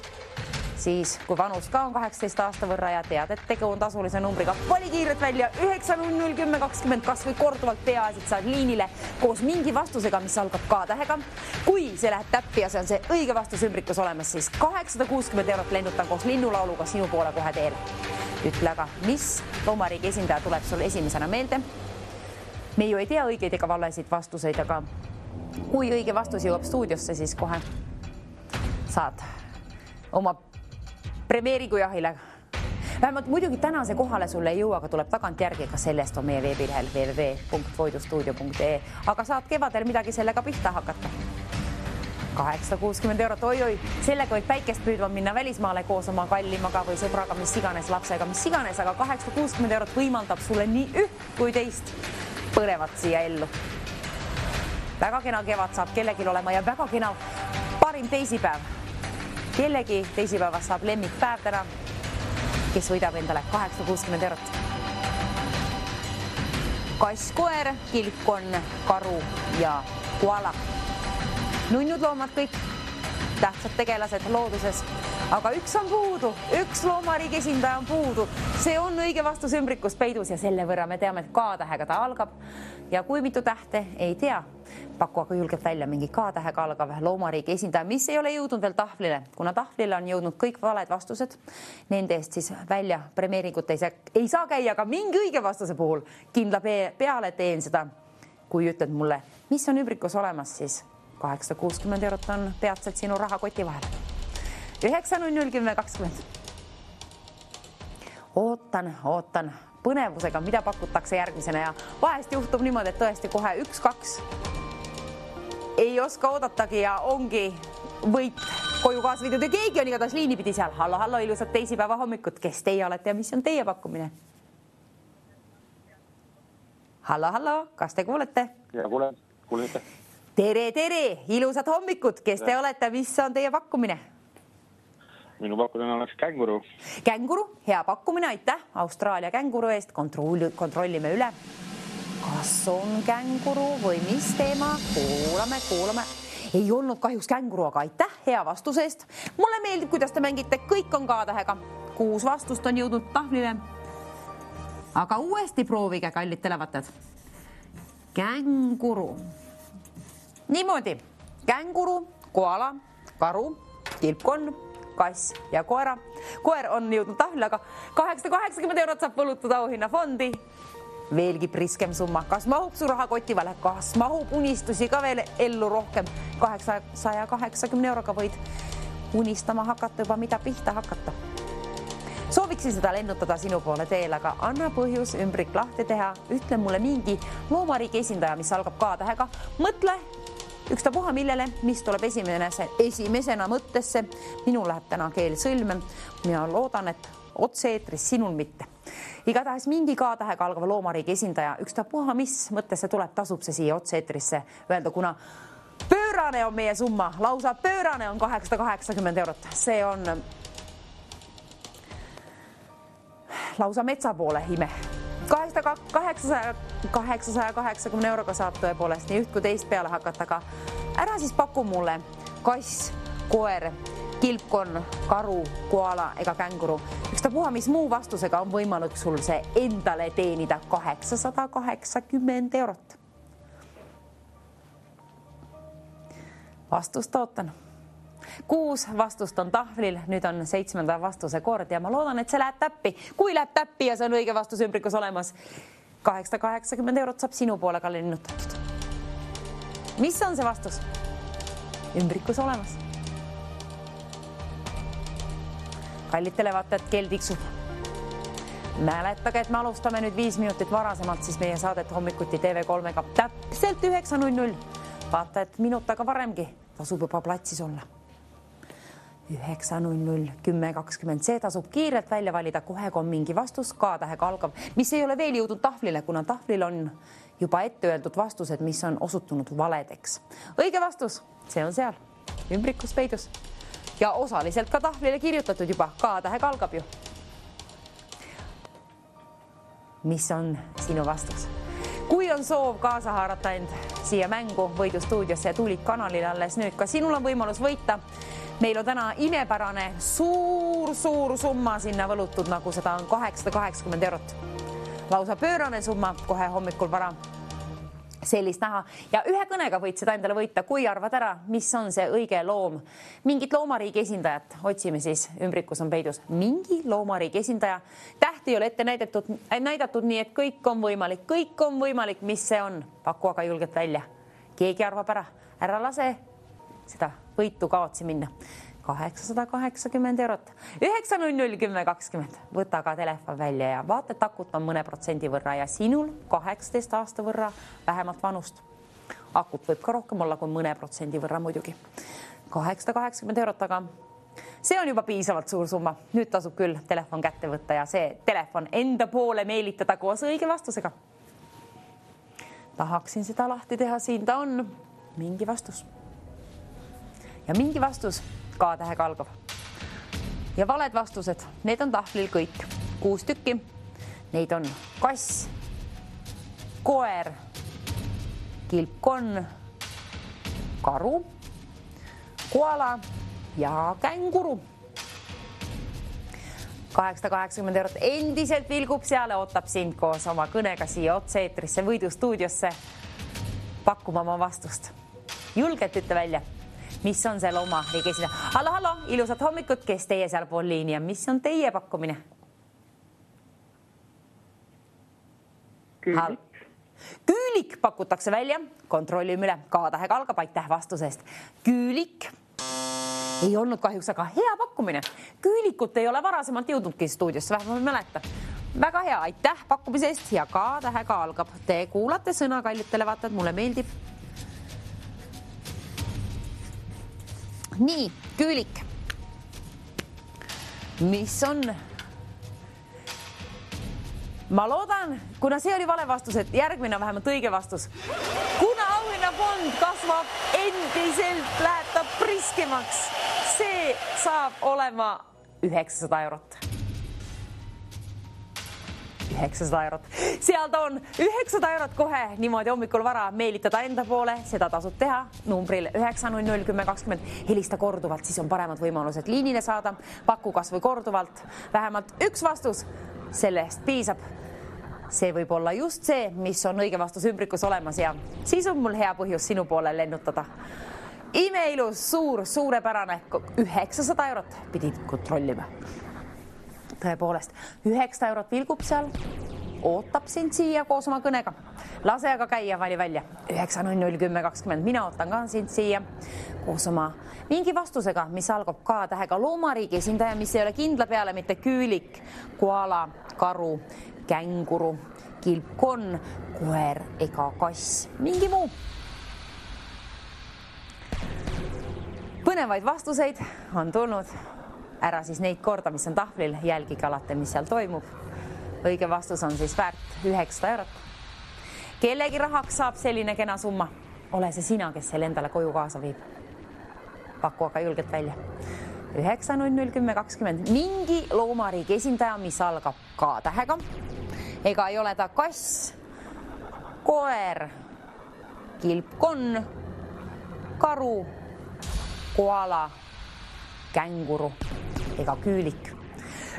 Siis, kui vanus ka on 18 aasta võrra ja tead, et tegu on tasulise numbriga, vali kiirelt välja 9001020, kas või korduvalt peaasid saad liinile koos mingi vastusega, mis algab K-tähega. Kui see läheb täppi ja see on see õige vastus ümbrikus olemas, siis 860 eurot lennutan koos linnulauluga sinu poole kohe teele. Ütle aga, mis loomariigi esindaja tuleb sul esimesena meelde? Me ju ei tea õigeid ega valesid vastuseid, aga kui õige vastus jõuab stuudiosse, siis kohe saad oma premeeringu jahile. Vähemalt muidugi tänase kohale sulle ei jõua, aga tuleb tagant järgi, ka sellest on meie veebilehel www.voidustudio.ee, aga saad kevadel midagi sellega pihta hakata. 860 eurot, oi, sellega võib päikest püüdma minna välismaale koos oma kallimaga või sõbraga, mis iganes, lapsega, mis iganes, aga 860 eurot võimaldab sulle nii üht kui teist põnevat siia ellu. Väga kena kevad saab kellelgi olema ja väga kena parim teisipäev. Kellegi teisipäevast saab lemmikpäev täna, kes võidab endale 860 eurot. Kass, koer, kilpkonn, karu ja koala. Nunnud loomad kõik, tähtsad tegelased looduses, aga üks on puudu, üks loomariigi esindaja on puudu. See on õige vastus ümbrikus peidus ja selle võrra me teame, et K-tähega ta algab ja kui mitu tähte ei tea. Paku aga julgelt välja mingi K-tähega algav loomariigi esindaja, mis ei ole jõudnud veel tahvlile, kuna tahvlile on jõudnud kõik valed vastused. Nende eest siis välja premeeringut ei saa käia, aga mingi õige vastuse puhul kindla peale teen seda. Kui ütled mulle, mis on ümbrikus olemas, siis 860 eurot on peatselt sinu rahakoti vahel. 9001020. Ootan põnevusega, mida pakutakse järgmisena ja vahest juhtub niimoodi, et tõesti kohe 1-2 ei oska oodatagi ja ongi võit koju kaasa viidud ja keegi on igatahes liinipidi seal. Hallo, ilusat teisipäeva hommikut, kes teie olete ja mis on teie pakkumine? Hallo, kas te kuulete? Ja kuulete. Tere, ilusat hommikut, kes te olete, mis on teie pakkumine? Minu pakkumine oleks känguru. Känguru, hea pakkumine, aitäh Austraalia känguru eest, kontrollime üle. Kas on känguru või mis teema? Kuulame. Ei olnud kahjuks känguru, aga aitäh hea vastuse eest. Mulle meeldib, kuidas te mängite, kõik on K-tähega. 6 vastust on jõudnud tahvlile. Aga uuesti proovige, kallid televatajad. Känguru. Niimoodi. Känguru, koala, karu, kilpkonn, kass ja koera. Koer on jõudnud tahvlile, aga 880 eurot saab võlutada auhinna fondi. Veelgi priskem summa. Kas mahub su rahakoti vale? Kas mahub unistusi ka veel ellu rohkem? 880 euroga võid unistama hakata juba, mida pihta hakata. Sooviksin seda lennutada sinu poole teel, aga anna põhjus ümbrik lahti teha. Ütle mulle mingi loomariigi esindaja, mis algab K-tähega. Mõtle ükstapuha millele, mis tuleb esimesena mõttesse. Minul läheb täna keel sõlme. Mina loodan, et otse-eetris sinul mitte. Igatahes mingi K-tähega algava loomariigi esindaja, ükstapuha mis mõttesse tuleb, tasub see siia otse-eetrisse öelda, kuna pöörane on meie summa, lausa pöörane on 880 eurot. See on lausa metsa poole ime. 880 euroga saab tõepoolest nii üht kui teist peale hakata, aga ära siis paku mulle kass, koer, kilpkonn, karu, koala ega känguru. Ükstapuha, mis muu vastusega on võimalik sul see endale teenida 880 eurot. Vastust ootan. 6 vastust on tahvlil, nüüd on 7. vastuse kord ja ma loodan, et see läheb täppi. Kui läheb täppi ja see on õige vastus ümbrikus olemas, 880 eurot saab sinu poole ka lennutatud. Mis on see vastus? Ümbrikus olemas. Kallid televaatajad, kell tiksub. Mäletage, et me alustame nüüd 5 minutit varasemalt, siis meie saadet hommikuti TV3-ga täpselt 9.00. Vaata, et minut aga varemgi tasub juba platsis olla. 9.00, 10.20, see tasub kiirelt välja valida, kohe kui on mingi vastus K-tähega algav, mis ei ole veel jõudnud tahvlile, kuna tahvlil on juba ette öeldud vastused, mis on osutunud valedeks. Õige vastus, see on seal, ümbrikus peidus. Ja osaliselt ka tahvlile kirjutatud juba, K-tähega algab ju. Mis on sinu vastus? Kui on soov kaasa haarata end siia mängu võidustuudiosse ja Tuulik kanalile alles nüüd, ka sinul on võimalus võita. Meil on täna imepärane suur summa sinna võlutud, nagu seda on 880 eurot. Lausa pöörane summa kohe hommikul vara. Sellist näha ja ühe kõnega võid seda endale võita, kui arvad ära, mis on see õige loom. Mingit loomariigi esindajat otsime siis, ümbrikus on peidus. Mingi loomariigi esindaja. Tähti ei ole ette näidatud nii, et kõik on võimalik, mis see on. Paku aga julgelt välja. Keegi arvab ära lase seda võitu kaotsi minna. 880 eurot. 9.00, 10.20. Võta ka telefon välja ja vaata, et akut on mõne protsendi võrra ja sinul 18 aasta võrra vähemalt vanust. Akut võib ka rohkem olla kui mõne protsendi võrra muidugi. 880 eurot, aga see on juba piisavalt suur summa. Nüüd tasub küll telefon kätte võtta ja see telefon enda poole meelitada koos õige vastusega. Tahaksin seda lahti teha, siin ta on. Mingi vastus. Ja mingi vastus K-tähega algab. Ja valed vastused, need on tahvlil kõik. 6 tükki. Neid on kass, koer, kilpkonn, karu, koala ja känguru. 880 eurot endiselt vilgub seal, ootab sind koos oma kõnega siia otse-eetrisse võidustuudiosse pakkuma oma vastust. Julgelt ütle välja. Mis on see loomariigi esindaja? Hallo, ilusat hommikut, kes teie seal pool liini ja mis on teie pakkumine? Küülik pakutakse välja, kontrollime üle, K-tähega algab, aitäh vastusest. Küülik ei olnud kahjuks, aga hea pakkumine. Küülikut ei ole varasemalt jõudnudki stuudiosse, vähemalt mäleta. Väga hea, aitäh pakkumise eest ja K-tähega algab. Te kuulate sõna, kallid televaatajad, mulle meeldib. Nii, küülik. Mis on? Ma loodan, kuna see oli vale vastus, et järgmine on vähemalt õige vastus. Kuna auhinnafond kasvab endiselt, läheb ta priskemaks. See saab olema 900 eurot. 900 eurot. Seal ta on 900 eurot kohe niimoodi hommikul vara meelitada enda poole. Seda tasub teha numbril 9.00, 10.20. Helista korduvalt, siis on paremad võimalused liinile saada. Paku kas või korduvalt. Vähemalt üks vastus. Sellest piisab. See võib olla just see, mis on õige vastus ümbrikus olemas ja siis on mul hea põhjus sinu poole lennutada. Imeilus, suurepärane 900 eurot pidid kontrollima. Tõepoolest, 900 eurot vilgub seal, ootab sind siia koos oma kõnega. Lase aga käia, vali välja. 9.00, 10.20. Mina ootan ka sind siia koos oma mingi vastusega, mis algab K-tähega loomariigi esindaja, mis ei ole kindla peale mitte küülik, koala, karu, känguru, kilpkonn, koer ega kass. Mingi muu. Põnevaid vastuseid on tulnud. Ära siis neid korda, mis on tahvlil, jälgige alati, mis seal toimub. Õige vastus on siis väärt 900 eurot. Kellegi rahaks saab selline kena summa. Ole see sina, kes selle endale koju kaasa viib. Paku aga julgelt välja. 9.00, 10.20. Mingi loomariigi esindaja, mis algab K-tähega. Ega ei ole ta kass, koer, kilpkonn, karu, koala, känguru ega küülik.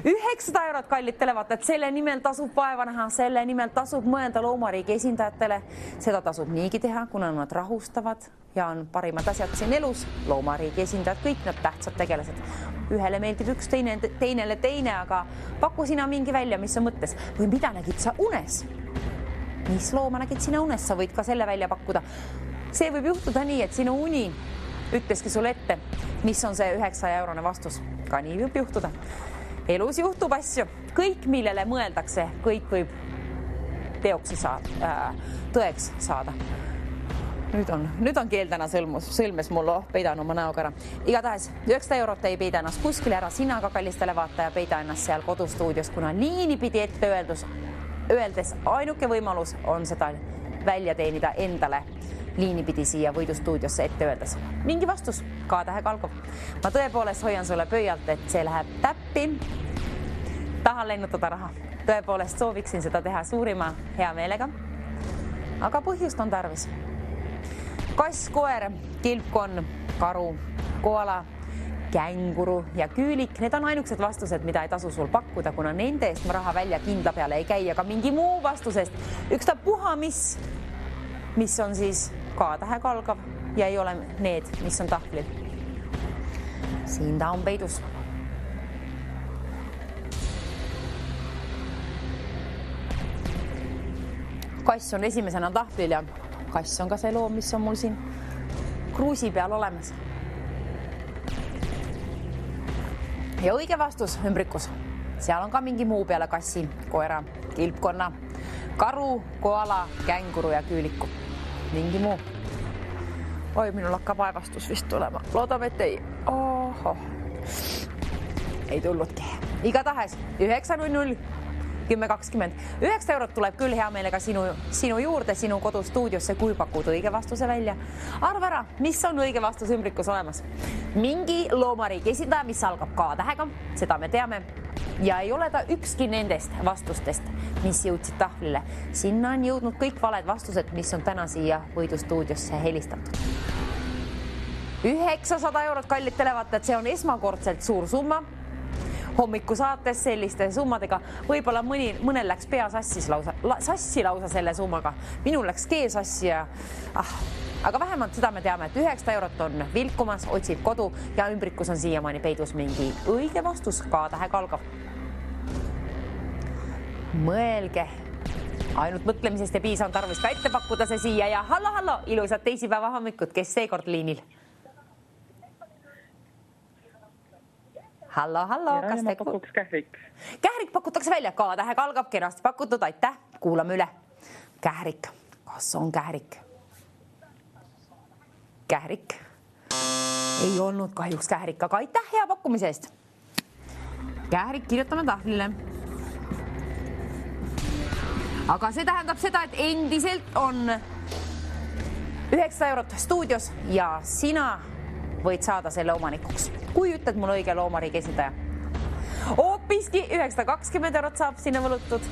900 eurot kallitele vaatajad, selle nimel tasub vaeva näha, selle nimel tasub mõelda loomariigi esindajatele. Seda tasub niigi teha, kuna nad rahustavad ja on parimad asjad siin elus. Loomariigi esindajad, kõik nad tähtsad tegelased. Ühele meeldib üks, teinele teine, aga paku sina mingi välja, mis on mõttes või mida nägid sa unes? Mis looma nägid sina unes, sa võid ka selle välja pakkuda. See võib juhtuda nii, et sinu uni ütleski sulle ette, mis on see 900-eurone vastus. Ka nii võib juhtuda. Elus juhtub asju, kõik millele mõeldakse, kõik võib tõeks saada. Nüüd on keel täna sõlmes mul, peidan oma näoga ära. Igatahes 900 eurot ei peida ennast kuskile ära, sina ka kallistele vaataja peida ennast seal kodustuudios, kuna liini pidi ette öeldes ainuke võimalus on seda välja teenida endale liini pidi siia võidustuudiosse ette öeldes. Mingi vastus, K-tähega algab. Ma tõepoolest hoian sulle pöialt, et see läheb täppi. Tahan lennutada raha. Tõepoolest sooviksin seda teha suurima hea meelega. Aga põhjust on tarvis. Kass, koer, kilpkonn, karu, koala, känguru ja küülik. Need on ainukesed vastused, mida ei tasu sul pakkuda, kuna nende eest ma raha välja kindla peale ei käi, aga mingi muu vastusest. Üks ta puha, mis on siis K-tähega algav ja ei ole need, mis on tahvlil. Siin ta on peidus. Kass on esimesena tahvlil ja kass on ka see loom, mis on mul siin kruusi peal olemas. Ja õige vastus ümbrikus. Seal on ka mingi muu peale kassi, koera, kilpkonna, karu, koala, känguru ja küüliku. Mingi muu. Oi, minul hakkab aevastus vist tulema. Loodame, et ei. Oho. Ei tulludki. Igatahes 9.00, 10.20. 9 eurot tuleb küll hea meelega sinu juurde, sinu kodustuudiosse, kui pakud õige vastuse välja. Arva ära, mis on õige vastus ümbrikus olemas. Mingi loomariigi esindaja, mis algab K-tähega, seda me teame. Ja ei ole ta ükski nendest vastustest, mis jõudsid tahvlile. Sinna on jõudnud kõik valed vastused, mis on täna siia võidustuudiosse helistatud. 900 eurot kallitele vaatajad, see on esmakordselt suur summa. Hommiku saates selliste summadega võib-olla mõnel läks pea sassi lausa selle summaga. Minul läks keel sassi ja aga vähemalt seda me teame, et 900 eurot on vilkumas, otsib kodu ja ümbrikus on siiamaani peidus mingi õige vastus, K-tähega algav. Mõelge, ainult mõtlemisest ja piisa on tarvis ka ette pakkuda see siia ja hallo, ilusat teisipäeva hommikut, kes seekord liinil? Hallo, kas te... pakuks kährik. Kährik pakutakse välja, K-tähega algab, kenasti pakutud, aitäh, kuulame üle. Kährik, kas on kährik? Kährik. Ei olnud kahjuks kährik, aga aitäh hea pakkumise eest. Kährik kirjutame tahvlile. Aga see tähendab seda, et endiselt on 900 eurot stuudios ja sina võid saada selle omanikuks. Kui ütled mul õige loomariigi esindaja. Hoopiski 920 eurot saab sinna võlutud.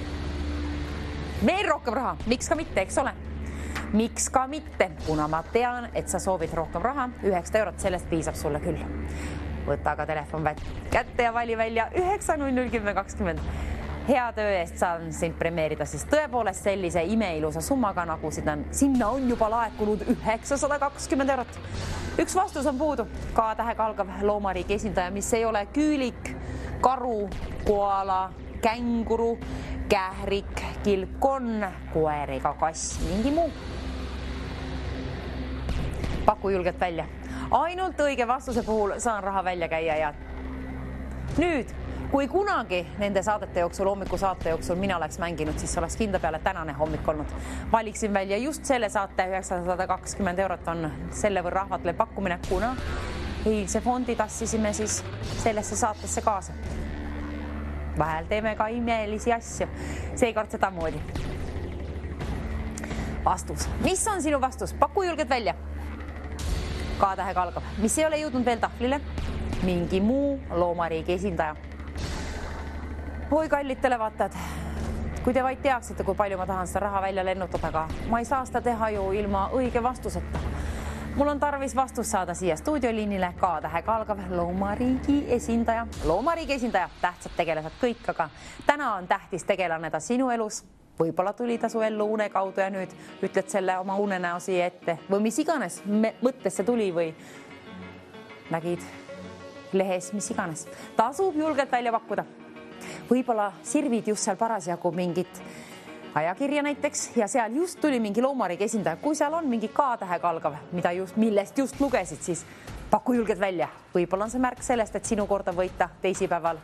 Veel rohkem raha, miks ka mitte, eks ole? Miks ka mitte, kuna ma tean, et sa soovid rohkem raha, 900 eurot, sellest piisab sulle küll. Võta aga telefon kätte ja vali välja 9.00.10.20. Hea töö eest saan sind premeerida, siis tõepoolest sellise imeilusa summaga, nagu sinna on juba laekunud 920 eurot. Üks vastus on puudu, K-tähega algav loomariigi esindaja, mis ei ole küülik, karu, koala, känguru, kährik, kilpkonn, koer ega kass, mingi muu. Paku julgelt välja. Ainult õige vastuse puhul saan raha välja käia ja nüüd, kui kunagi nende saadete jooksul, hommiku saate jooksul mina oleks mänginud, siis oleks kindla peale tänane hommik olnud. Valiksin välja just selle saate 920 eurot on selle võrra rahvatele pakkumine, kuna eilse fondi tassisime siis sellesse saatesse kaasa. Vahel teeme ka imelisi asju. Seekord seda moodi. Vastus. Mis on sinu vastus? Paku julgelt välja. K-tähega algab. Mis ei ole jõudnud veel tahvlile? Mingi muu loomariigi esindaja. Oi, kallid televaatajad. Kui te vaid teaksite, kui palju ma tahan seda raha välja lennutada, aga ma ei saa seda teha ju ilma õige vastuseta. Mul on tarvis vastus saada siia stuudioliinile K-tähega algav loomariigi esindaja. Loomariigi esindaja, tähtsad tegelased kõik, aga täna on tähtis tegelane ta sinu elus. Võib-olla tuli ta su ellu une kaudu ja nüüd ütled selle oma unenäo siia ette või mis iganes mõttesse tuli või nägid lehes, mis iganes. Tasub julgelt välja pakkuda. Võib-olla sirvid just seal parasjagu mingit ajakirja näiteks ja seal just tuli mingi loomariigi esindaja. Kui seal on mingi K-tähega algav, millest just lugesid, siis paku julgelt välja. Võib-olla on see märk sellest, et sinu korda võita teisipäeva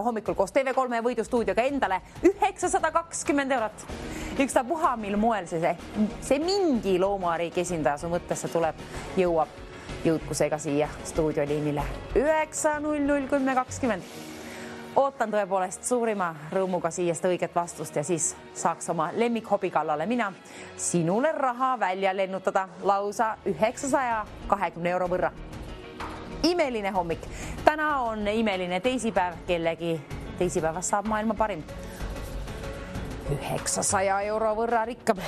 hommikul koos TV3 võidustuudioga endale 920 eurot. Ükstapuha, mil moel see mingi loomariigi esindaja su mõttesse tuleb, jõudkusega siia stuudioliinile 9001020. Ootan tõepoolest suurima rõõmuga siia õiget vastust ja siis saaks oma lemmikhobi kallale mina sinule raha välja lennutada lausa 920 euro võrra. Imeline hommik. Täna on imeline teisipäev, kellegi teisipäevast saab maailma parim. 900 euro võrra rikkam.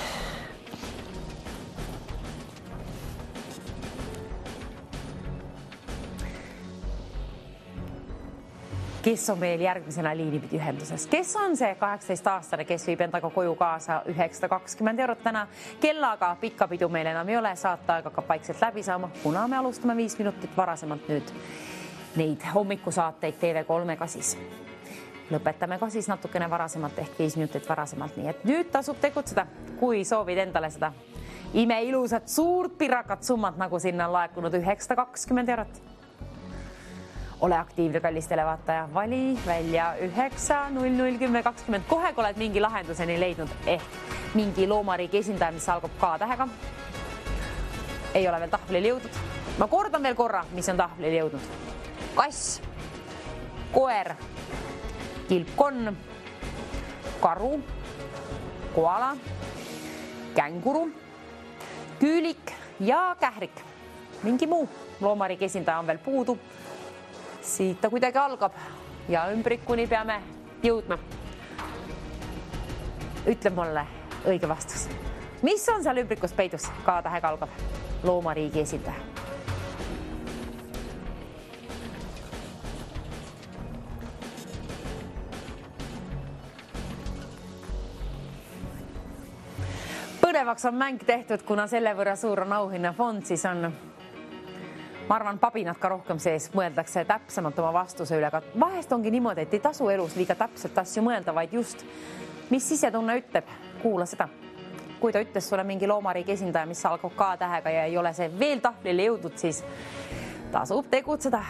Kes on meil järgmisena liinipidi ühenduses? Kes on see 18-aastane, kes viib endaga koju kaasa 920 eurot täna? Kellaga pikka pidu meil enam ei ole, saateaeg hakkab vaikselt läbi saama, kuna me alustame 5 minutit varasemalt nüüd neid hommikusaateid TV3-ga siis. Lõpetame ka siis natukene varasemalt ehk 5 minutit varasemalt, nii et nüüd tasub tegutseda, kui soovid endale seda imeilusat suurt pirakat summat, nagu sinna on laekunud 920 eurot. Ole aktiivne, kallis televaataja, vali välja 9001020. Kohe, kui oled mingi lahenduseni leidnud ehk mingi loomariigi esindaja, mis algab K-tähega. Ei ole veel tahvlile jõudnud. Ma kordan veel korra, mis on tahvlile jõudnud. Kass, koer, kilpkonn, karu, koala, känguru, küülik ja kährik. Mingi muu loomariigi esindaja on veel puudu. Siit ta kuidagi algab ja ümbrikuni peame jõudma. Ütle mulle õige vastus. Mis on seal ümbrikus peidus? K-tähega algab loomariigi esindaja. Põnevaks on mäng tehtud, kuna selle võrra suur on auhinnafond, siis on ma arvan, pabinad ka rohkem sees, mõeldakse täpsemalt oma vastuse üle. Vahest ongi niimoodi, et ei tasu elus liiga täpselt asju mõelda, vaid just, mis sisetunne ütleb, kuula seda. Kui ta ütles sulle mingi loomariigi esindaja, mis algab K-tähega ja ei ole see veel tahvlile jõudnud, siis tasub tegutseda.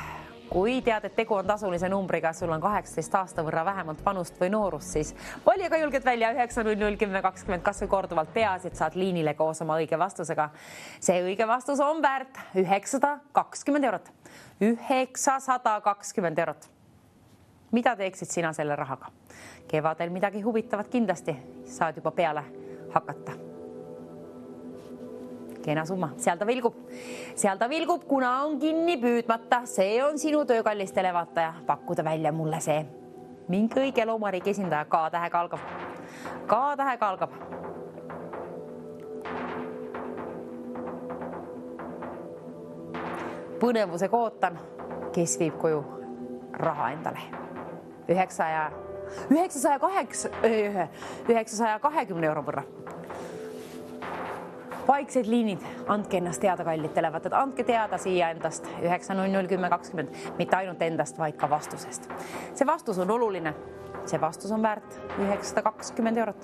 Kui tead, et tegu on tasulise numbriga, sul on 18 aasta võrra vähemalt vanust või noorust, siis vali aga julgelt välja 9001020, kas või korduvalt peas, et saad liinile koos oma õige vastusega. See õige vastus on väärt 920 eurot. 920 eurot. Mida teeksid sina selle rahaga? Kevadel midagi huvitavat kindlasti saad juba peale hakata. Kena summa, seal ta vilgub, kuna on kinni püüdmata. See on sinu töö, kallis televaataja, pakkuda välja mulle see. Mingi õige loomariigi esindaja K-tähega algab. K-tähega algab. Põnevusega ootan, kes viib koju raha endale. 920 euro võrra. Vaiksed liinid, andke ennast teada, kallid televaatajad, andke teada siia endast 9001020, mitte ainult endast, vaid ka vastusest. See vastus on oluline, see vastus on väärt 920 eurot.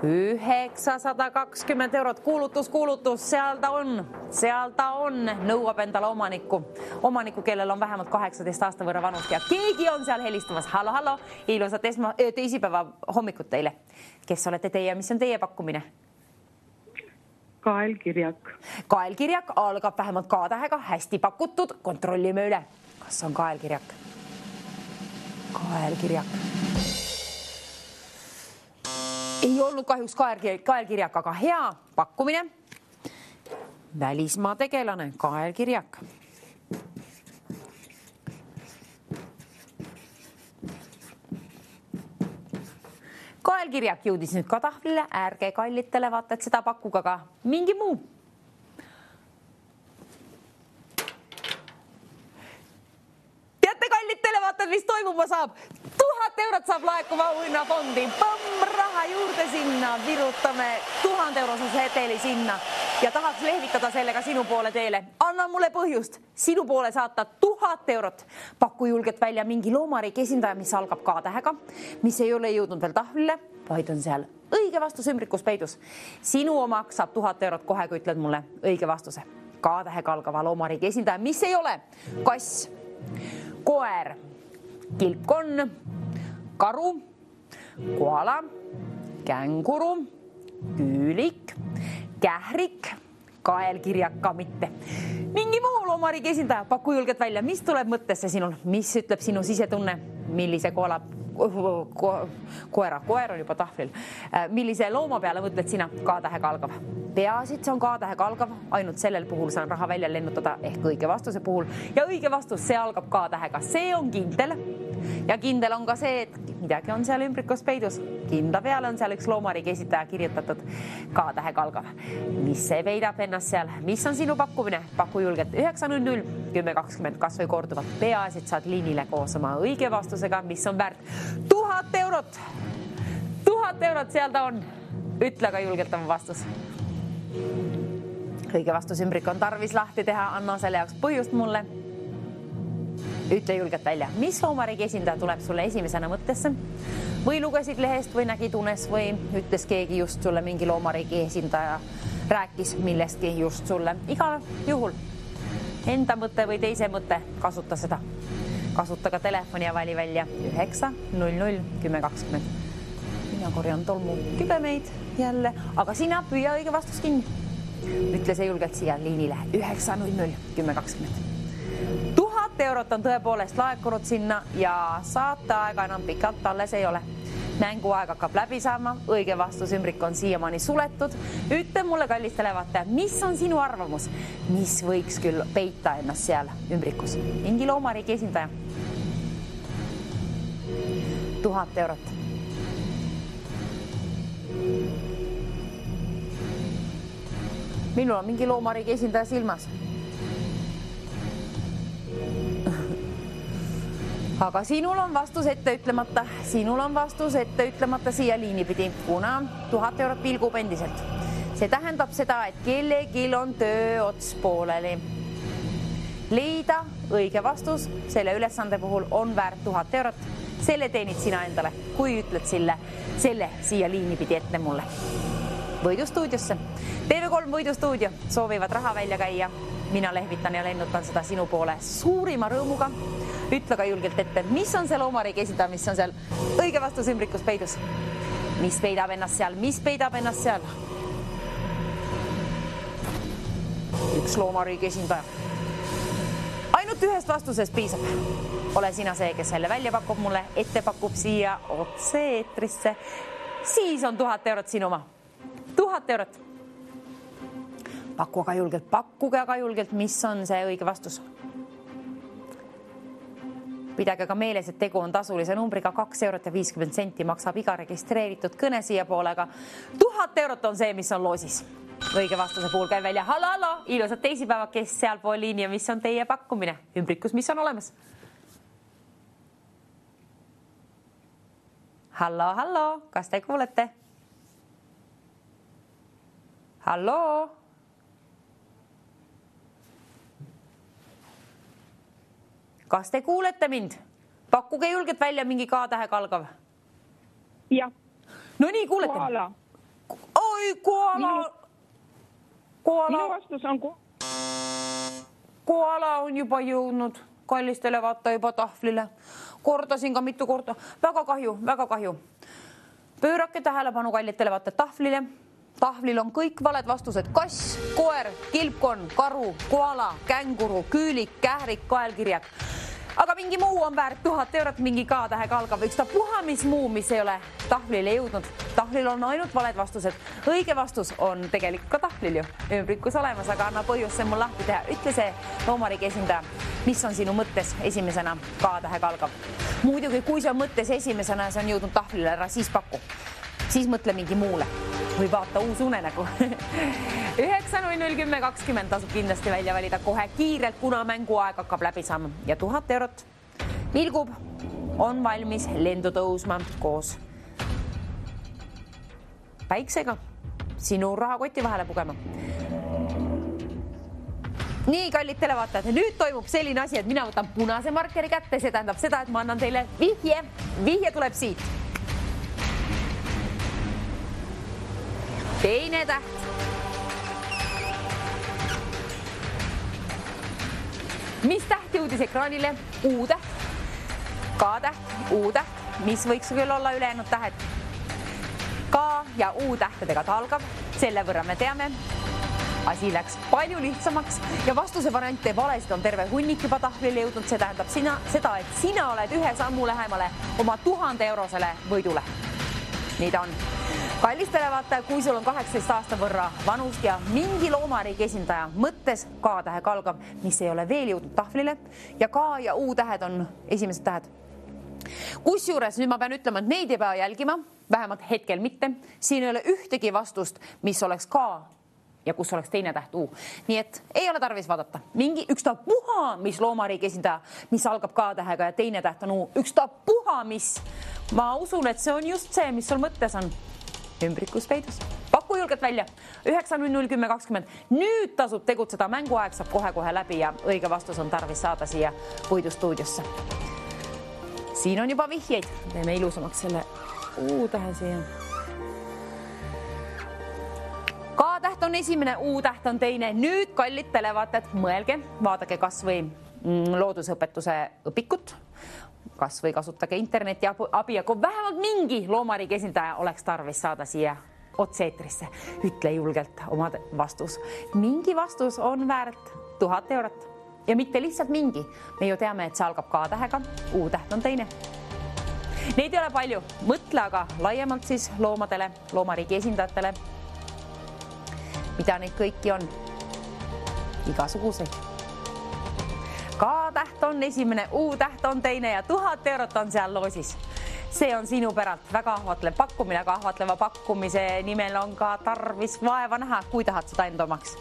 920 eurot, kuulutus, seal ta on, nõuab endale omaniku, kellel on vähemalt 18 aasta võrra vanust ja keegi on seal helistamas. Hallo, ilusat teisipäeva hommikut teile. Kes olete teie, mis on teie pakkumine? Kaelkirjak. Kaelkirjak algab vähemalt K-tähega, hästi pakutud, kontrollime üle. Kas on kaelkirjak? Kaelkirjak. Ei olnud kahjuks kaelkirjak, aga hea pakkumine. Välismaa tegelane, kaelkirjak. Kaelkirjak jõudis nüüd ka tahvlile, ärge kallid televaatajad seda pakkuga ka mingi muu. mis toimuma saab? 1000 eurot saab laekuva auhinnafondi. Raha juurde sinna, virutame 1000 eurose seteli sinna ja tahaks lehvitada sellega sinu poole teele. Anna mulle põhjust sinu poole saata 1000 eurot. Paku julgelt välja mingi loomariigi esindaja, mis algab K-tähega, mis ei ole jõudnud veel tahvlile, vaid on seal õige vastus ümbrikus peidus. Sinu omaks saab 1000 eurot kohe, kui ütled mulle õige vastuse. K-tähega algava loomariigi esindaja, mis ei ole kass, koer, kilpkonn, karu, koala, känguru, küülik, kährik, kaelkirjak ka mitte. Mingi muu loomariigi esindaja, paku julgelt välja, mis tuleb mõttesse sinul, mis ütleb sinu sisetunne, millise koer on juba tahvlil. Millise looma peale mõtled sina? K-tähega algav. Peaasi, et see on K-tähega algav, ainult sellel puhul saan raha välja lennutada ehk õige vastuse puhul. Ja õige vastus, see algab K-tähega. See on kindel. Ja kindel on ka see, et midagi on seal ümbrikus peidus. Kindla peale on seal üks loomariigi esitaja kirjutatud K-tähega algav. Mis see peidab ennast seal? Mis on sinu pakkumine? Paku julgelt 900 1020 kas või korduvalt. Peaasi, et saad liinile koos oma õige vastusega, mis on väärt 1000 eurot. 1000 eurot, seal ta on. Ütle ka julgelt oma vastus. Õige vastus ümbrik on tarvis lahti teha. Anna selle jaoks põhjust mulle. Ütle julgelt välja, mis loomariigi esindaja tuleb sulle esimesena mõttesse või lugesid lehest või nägid unes või ütles keegi just sulle, mingi loomariigi esindaja rääkis millestki just sulle. Igal juhul enda mõte või teise mõte, kasuta seda. Kasuta ka telefoni ja vali välja 900 1020. Mina korjan tolmu tügemeid jälle, aga sina püüa õige vastus kinni. Ütle see julgelt siia liinile 900 1020. 1000 eurot on tõepoolest laekunud sinna ja saateaega enam pikalt alles ei ole. Mänguaeg hakkab läbi saama, õige vastus ümbrik on siiamaani suletud. Ütle mulle, kallis televaataja, mis on sinu arvamus? Mis võiks küll peita ennast seal ümbrikus? Mingi loomariigi esindaja. 1000 eurot. Minul on mingi loomariigi esindaja silmas. Aga sinul on vastus ette ütlemata. Sinul on vastus ette ütlemata siia liinipidi, kuna 1000 eurot vilgub endiselt. See tähendab seda, et kellegil on töö ots pooleli. Leida õige vastus selle ülesande puhul on väärt 1000 eurot. Selle teenid sina endale, kui ütled selle siia liinipidi ette mulle. Võidustuudiosse. TV3 Võidustuudio soovivad raha välja käia. Mina lehvitan ja lennutan seda sinu poole suurima rõõmuga. Ütle ka julgelt ette, mis on see loomariigi esindaja, mis on seal õige vastus ümbrikus peidus. Mis peidab ennast seal? Mis peidab ennast seal? Üks loomariigi esindaja. Ainult ühest vastusest piisab. Ole sina see, kes selle välja pakub mulle, ette pakub siia otse eetrisse. Siis on 1000 eurot sinu oma. 1000 eurot. Pakkuge aga julgelt, mis on see õige vastus. Pidage ka meeles, et tegu on tasulise numbriga 2 eurot ja 50 senti maksab iga registreeritud kõne siia poolega. 1000 eurot on see, mis on loosis. Õige vastuse puhul käib välja. Hallo, ilusat teisipäeva, kes seal pool liini ja mis on teie pakkumine? Ümbrikus, mis on olemas? Hallo, kas te kuulete? Hallo? Kas te kuulete mind? Pakkuge julgelt välja mingi K-tähega algav. Jah. No nii, kuulete? Koala. Oi, koala. Minu vastus on koala on juba jõudnud kallistele vaata juba tahvlile. Kordasin ka mitu korda. Väga kahju. Pöörake tähelepanu kallitele vaata tahvlile. Tahvlil on kõik valed vastused. Kass, koer, kilpkonn, karu, koala, känguru, küülik, kährik, kaelkirjak. Aga mingi muu on väärt 1000 eurot, mingi K-tähega algav. Üks ta puha, mis muu, mis ei ole tahvlile jõudnud. Tahvlil on ainult valed vastused. Õige vastus on tegelikult ka tahvlil ju ümbrikus olemas, aga anna põhjus see mul lahti teha. Ütle see loomariigi esindaja, mis on sinu mõttes esimesena K-tähega algav. Muidugi, kui see on mõttes esimesena ja see on jõudnud tahvlile ära, siis paku. Siis mõtle mingi muule või vaata uus unenägu. 9:10:20 tasub kindlasti välja valida kohe kiirelt, kuna mänguaeg hakkab läbi saama ja 1000 eurot vilgub on valmis lendu tõusma koos päiksega sinu rahakoti vahele pugema. Nii, kallid televaatajad, nüüd toimub selline asi, et mina võtan punase markeri kätte, see tähendab seda, et ma annan teile vihje. Vihje tuleb siit. Teine täht. Mis täht jõudis ekraanile? U-täht, K-täht, U-täht, mis võiks küll olla ülejäänud tähed? K ja U-tähtedega ta algab, selle võrra me teame. Asi läks palju lihtsamaks ja vastuse variante valesid on terve hunnik juba tahvlile jõudnud. See tähendab seda, et sina oled ühe sammu lähemale oma 1000-eurosele võidule. Nii ta on. Kallis televaataja, kui sul on 18 aasta võrra vanust ja mingi loomariigi esindaja mõttes K-tähega algab, mis ei ole veel jõudnud tahvlile ja K ja U-tähed on esimesed tähed. Kusjuures nüüd ma pean ütlema, et neid ei pea jälgima, vähemalt hetkel mitte. Siin ei ole ühtegi vastust, mis oleks K ja kus oleks teine täht U. Nii et ei ole tarvis vaadata. Mingi ükstapuha, mis loomariigi esindaja, mis algab K-tähega ja teine täht on U. Ükstapuha, mis. Ma usun, et see on just see, mis sul mõttes on. Ümbrikus peidus. Paku julgelt välja. 9.00.10.20. Nüüd tasub tegutseda. Mänguaeg saab kohe läbi ja õige vastus on tarvis saada siia võidustuudiosse. Siin on juba vihjeid. Teeme ilusamaks selle U-tähe siia. K-täht on esimene, U-täht on teine. Nüüd, kallid televaatajad, mõelge, vaadake kas või loodusõpetuse õpikut, kas või kasutage interneti abi, ja kui vähemalt mingi loomariigi esindaja oleks tarvis saada siia otse-eetrisse. Ütle julgelt oma vastus. Mingi vastus on väärt 1000 eurot ja mitte lihtsalt mingi. Me ju teame, et see algab K-tähega, U-täht on teine. Neid ei ole palju. Mõtle aga laiemalt siis loomadele, loomariigi esindajatele, mida neid kõiki on? Igasuguseid. K-täht on esimene, U-täht on teine ja 1000 eurot on seal loosis. See on sinu päralt väga ahvatlev pakkumine, aga ahvatleva pakkumise nimel on ka tarvis vaeva näha, kui tahad seda enda omaks.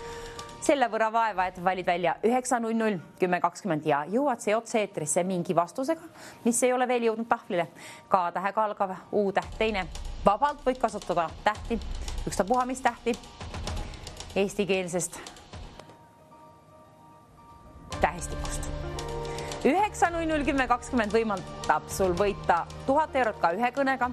Selle võrra vaeva, et valid välja 9.00.10.20 ja jõuad see otse-eetrisse mingi vastusega, mis ei ole veel jõudnud tahvlile. K-tähega algav, U-täht teine. Vabalt võid kasutada tähti, ükstapuha mis tähti. Eestikeelsest tähestikust. 9.00.10.20 võimaldab sul võita 1000 eurot ka ühe kõnega,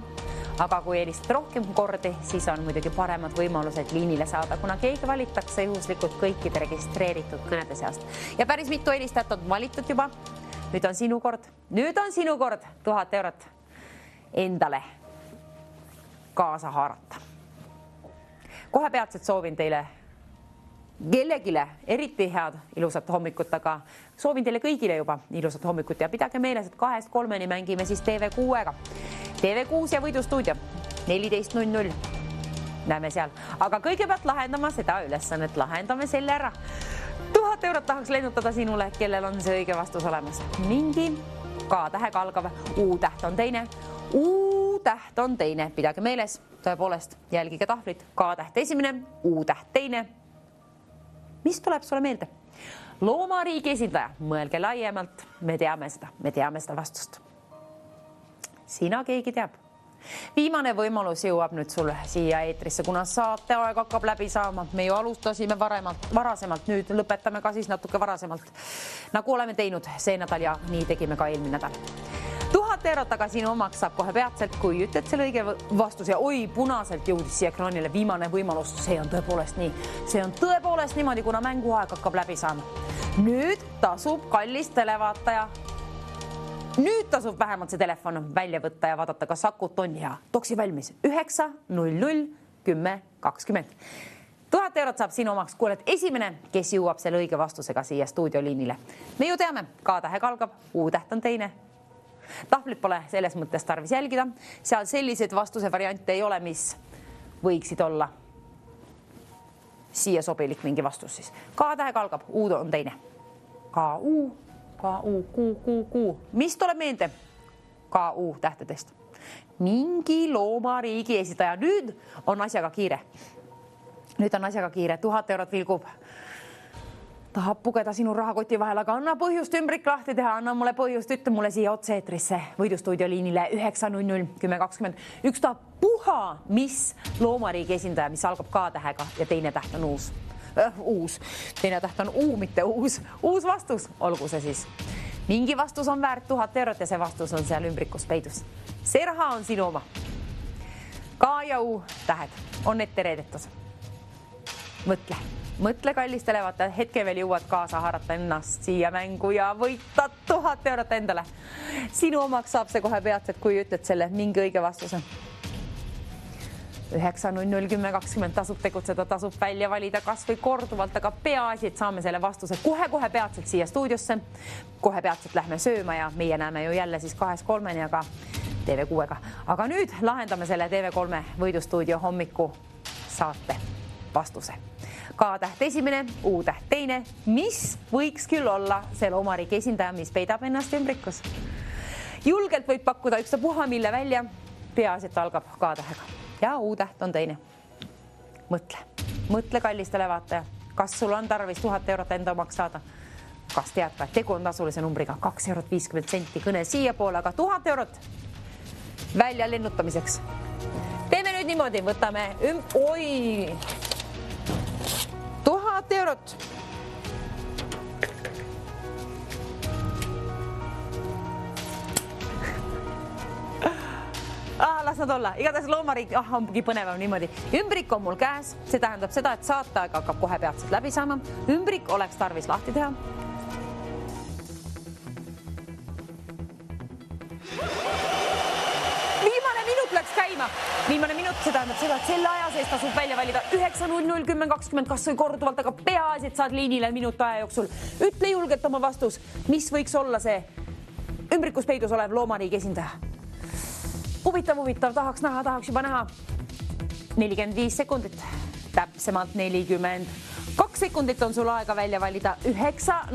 aga kui helistad rohkem kordi, siis on muidugi paremad võimalused liinile saada, kuna keegi valitakse juhuslikult kõikide registreeritud kõnede seast. Ja päris mitu helistajat on valitud juba. Nüüd on sinu kord. 1000 eurot endale kaasa haarata. Kohe peatselt soovin teile kellegile eriti head ilusat hommikut, aga soovin teile kõigile juba ilusat hommikut ja pidage meeles, et 2-3 mängime siis TV6-ga. TV6 ja võidustuudio 14.00. Näeme seal. Aga kõigepealt lahendama seda ülesannet. Lahendame selle ära. 1000 eurot tahaks lennutada sinule, kellel on see õige vastus olemas. Mingi K-tähega algav, U-täht on teine. U-täht on teine. Pidage meeles, tõepoolest, jälgige tahvlit. K-täht esimene, U-täht teine. Mis tuleb sulle meelde? Loomariigi esindaja, mõelge laiemalt, me teame seda vastust. Sina keegi teab. Viimane võimalus jõuab nüüd sulle siia eetrisse, kuna saateaeg hakkab läbi saama. Me ju alustasime varasemalt, nüüd lõpetame ka siis natuke varasemalt, nagu oleme teinud see nädal ja nii tegime ka eelmine nädal. 1000 eurot aga sinu omaks saab kohe peatselt, kui ütled selle õige vastus ja oi, punaselt jõudis siia ekraanile viimane võimalus. See on tõepoolest nii. See on tõepoolest niimoodi, kuna mänguaeg hakkab läbi saama. Nüüd tasub kallis televaataja. Nüüd tasub vähemalt see telefon välja võtta ja vaadata, kas akut on ja toksi valmis. 9.00.10.20. 1000 eurot saab sinu omaks, kui oled esimene, kes jõuab selle õige vastusega siia stuudioliinile. Me ju teame, K-tähega algab, U-täht on teine. Tahvlit pole selles mõttes tarvis jälgida. Seal selliseid vastuse variante ei ole, mis võiksid olla siia sobilik mingi vastus siis. K-tähega algab, U on teine. K-U, K-U, Q. Mis tuleb meelde K-U tähtedest? Mingi loomariigi esindaja. Nüüd on asjaga kiire. 1000 eurot vilgub tahab pugeda sinu rahakoti vahel, aga anna põhjust ümbrik lahti teha, anna mulle põhjust, ütle mulle siia otse-eetrisse Võidustuudio liinile 900 10 20. Üks ta puha, mis loomariigi esindaja, mis algab K-tähega ja teine täht on uus. Teine täht on U, mitte uus vastus, olgu see siis. Mingi vastus on väärt 1000 eurot ja see vastus on seal ümbrikus peidus. See raha on sinu oma. K ja U tähed on ette reedetud. Mõtle kallistele, vaata, hetke veel jõuad kaasa haarata ennast siia mängu ja võita 1000 eurot endale. Sinu omaks saab see kohe peatselt, kui ütled selle mingi õige vastuse. 900 10 20 tasub tegutseda, tasub välja valida kas või korduvalt, aga peaasi, et saame selle vastuse kohe peatselt siia stuudiosse. Kohe peatselt lähme sööma ja meie näeme ju jälle siis 2-3 aga TV6-ga. Aga nüüd lahendame selle TV3 Võidustuudio hommiku saate vastuse. K-täht esimene, U-täht teine. Mis võiks küll olla see loomariigi esindaja, mis peidab ennast ümbrikus? Julgelt võib pakkuda ükstapuha mille välja. Peaasi, et algab K-tähega ja U-täht on teine. Mõtle kallistele vaataja. Kas sul on tarvis 1000 eurot enda omaks saada? Kas tead ka, et tegu on tasulise numbriga 2 eurot 50 senti kõne siia poole, aga 1000 eurot välja lennutamiseks. Teeme nüüd niimoodi, võtame 1000 eurot. Las nad olla. Igatahes loomariik ongi põnevam niimoodi. Ümbrik on mul käes. See tähendab seda, et saateaeg hakkab kohe peatselt läbi saama. Ümbrik oleks tarvis lahti teha. Viimane minut, see tähendab seda, et selle aja sees tasub välja valida 900 10 20 kas või korduvalt, aga peaasi, et saad liinile minuti aja jooksul. Ütle julgelt oma vastus, mis võiks olla see ümbrikus peidus olev loomariigi esindaja. Huvitav, tahaks juba näha. 45 sekundit, täpsemalt 42 sekundit on sul aega välja valida 900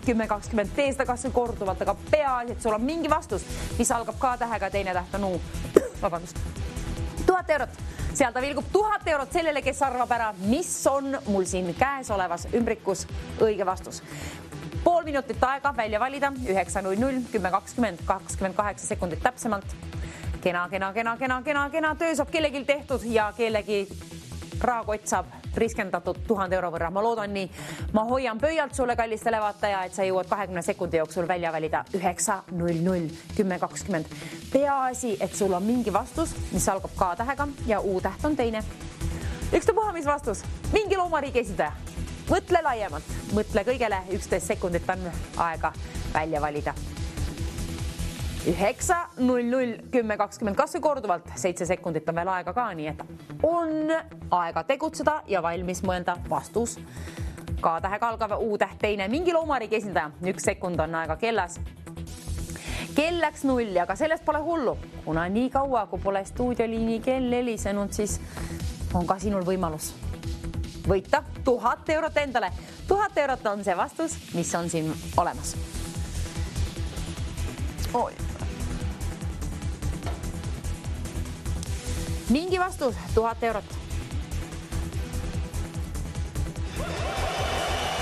10 20. Tee seda kas või korduvalt, aga peaasi, et sul on mingi vastus, mis algab K-tähega, teine täht on U. Vabandust. 1000 eurot. Seal ta vilgub 1000 eurot sellele, kes arvab ära, mis on mul siin käes olevas ümbrikus õige vastus. Pool minutit aega välja valida 900 10 20 28 sekundit täpsemalt. Kena. Töö saab kellelgi tehtud ja kellegi rahakott saab riskendatud 1000 euro võrra. Ma loodan nii. Ma hoian pöialt sulle, kallistele vaataja, et sa jõuad 20 sekundi jooksul välja valida 900 10 20. Peaasi, et sul on mingi vastus, mis algab K-tähega ja U-täht on teine. Ükstapuha, mis vastus? Mingi loomariigi esindaja. Mõtle laiemalt. Mõtle kõigele. 11 sekundit on aega välja valida. 900 10 20 kas või korduvalt. 7 sekundit on veel aega ka, nii et on aega tegutseda ja valmis mõelda vastus. K-tähega algav U-täht teine. Mingi loomariigi esindaja. 1 sekund on aega kellas. Kell läks 0, aga sellest pole hullu. Kuna nii kaua, kui pole stuudioliini kell helisenud, siis on ka sinul võimalus võita 1000 eurot endale. 1000 eurot on see vastus, mis on siin olemas. Mingi vastus, 1000 eurot.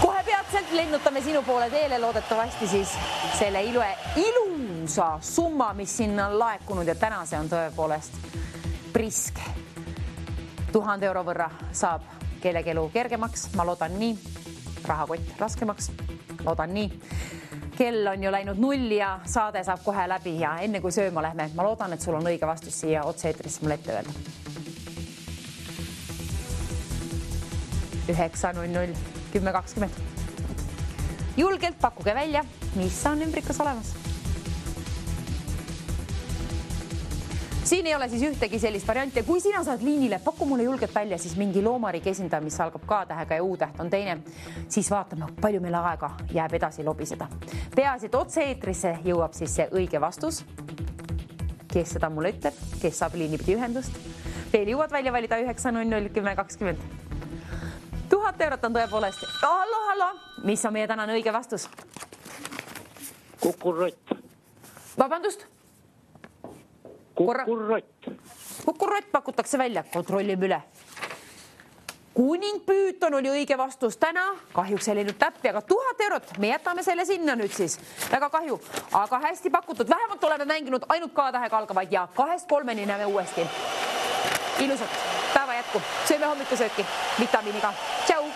Kohe peatselt lennutame sinu poole teele, loodetavasti siis selle ilusa summa, mis sinna on laekunud ja täna see on tõepoolest priske. 1000 euro võrra saab kellegi elu kergemaks, ma loodan nii. Rahakott raskemaks, loodan nii. Kell on ju läinud 0 ja saade saab kohe läbi ja enne kui sööma lähme, ma loodan, et sul on õige vastus siia otse-eetrisse mulle ette öelda. 900 10 20. Julgelt pakkuge välja, mis on ümbrikus olemas. Siin ei ole siis ühtegi sellist varianti. Kui sina saad liinile, paku mulle julgelt välja siis mingi loomariigi esindaja, mis algab K-tähega ja U-täht on teine, siis vaatame, palju meil aega jääb edasi lobiseda. Peaasi, et otse-eetrisse jõuab siis see õige vastus. Kes seda mulle ütleb, kes saab liinipidi ühendust. Veel jõuad välja valida 900 10 20. 1000 eurot on tõepoolest. Hallo, mis on meie tänane õige vastus? Kukurott. Vabandust? Kukurott. Kukurott pakutakse välja, kontrollime üle. kuningpüüton oli õige vastus täna, kahjuks ei leidnud täppi, aga 1000 eurot, me jätame selle sinna nüüd siis. Väga kahju, aga hästi pakutud, vähemalt oleme mänginud ainult K-tähega algavaid ja 2-3-ni näeme uuesti. Ilusat päeva jätku, sööme hommikusööki vitamiiniga. Tšau!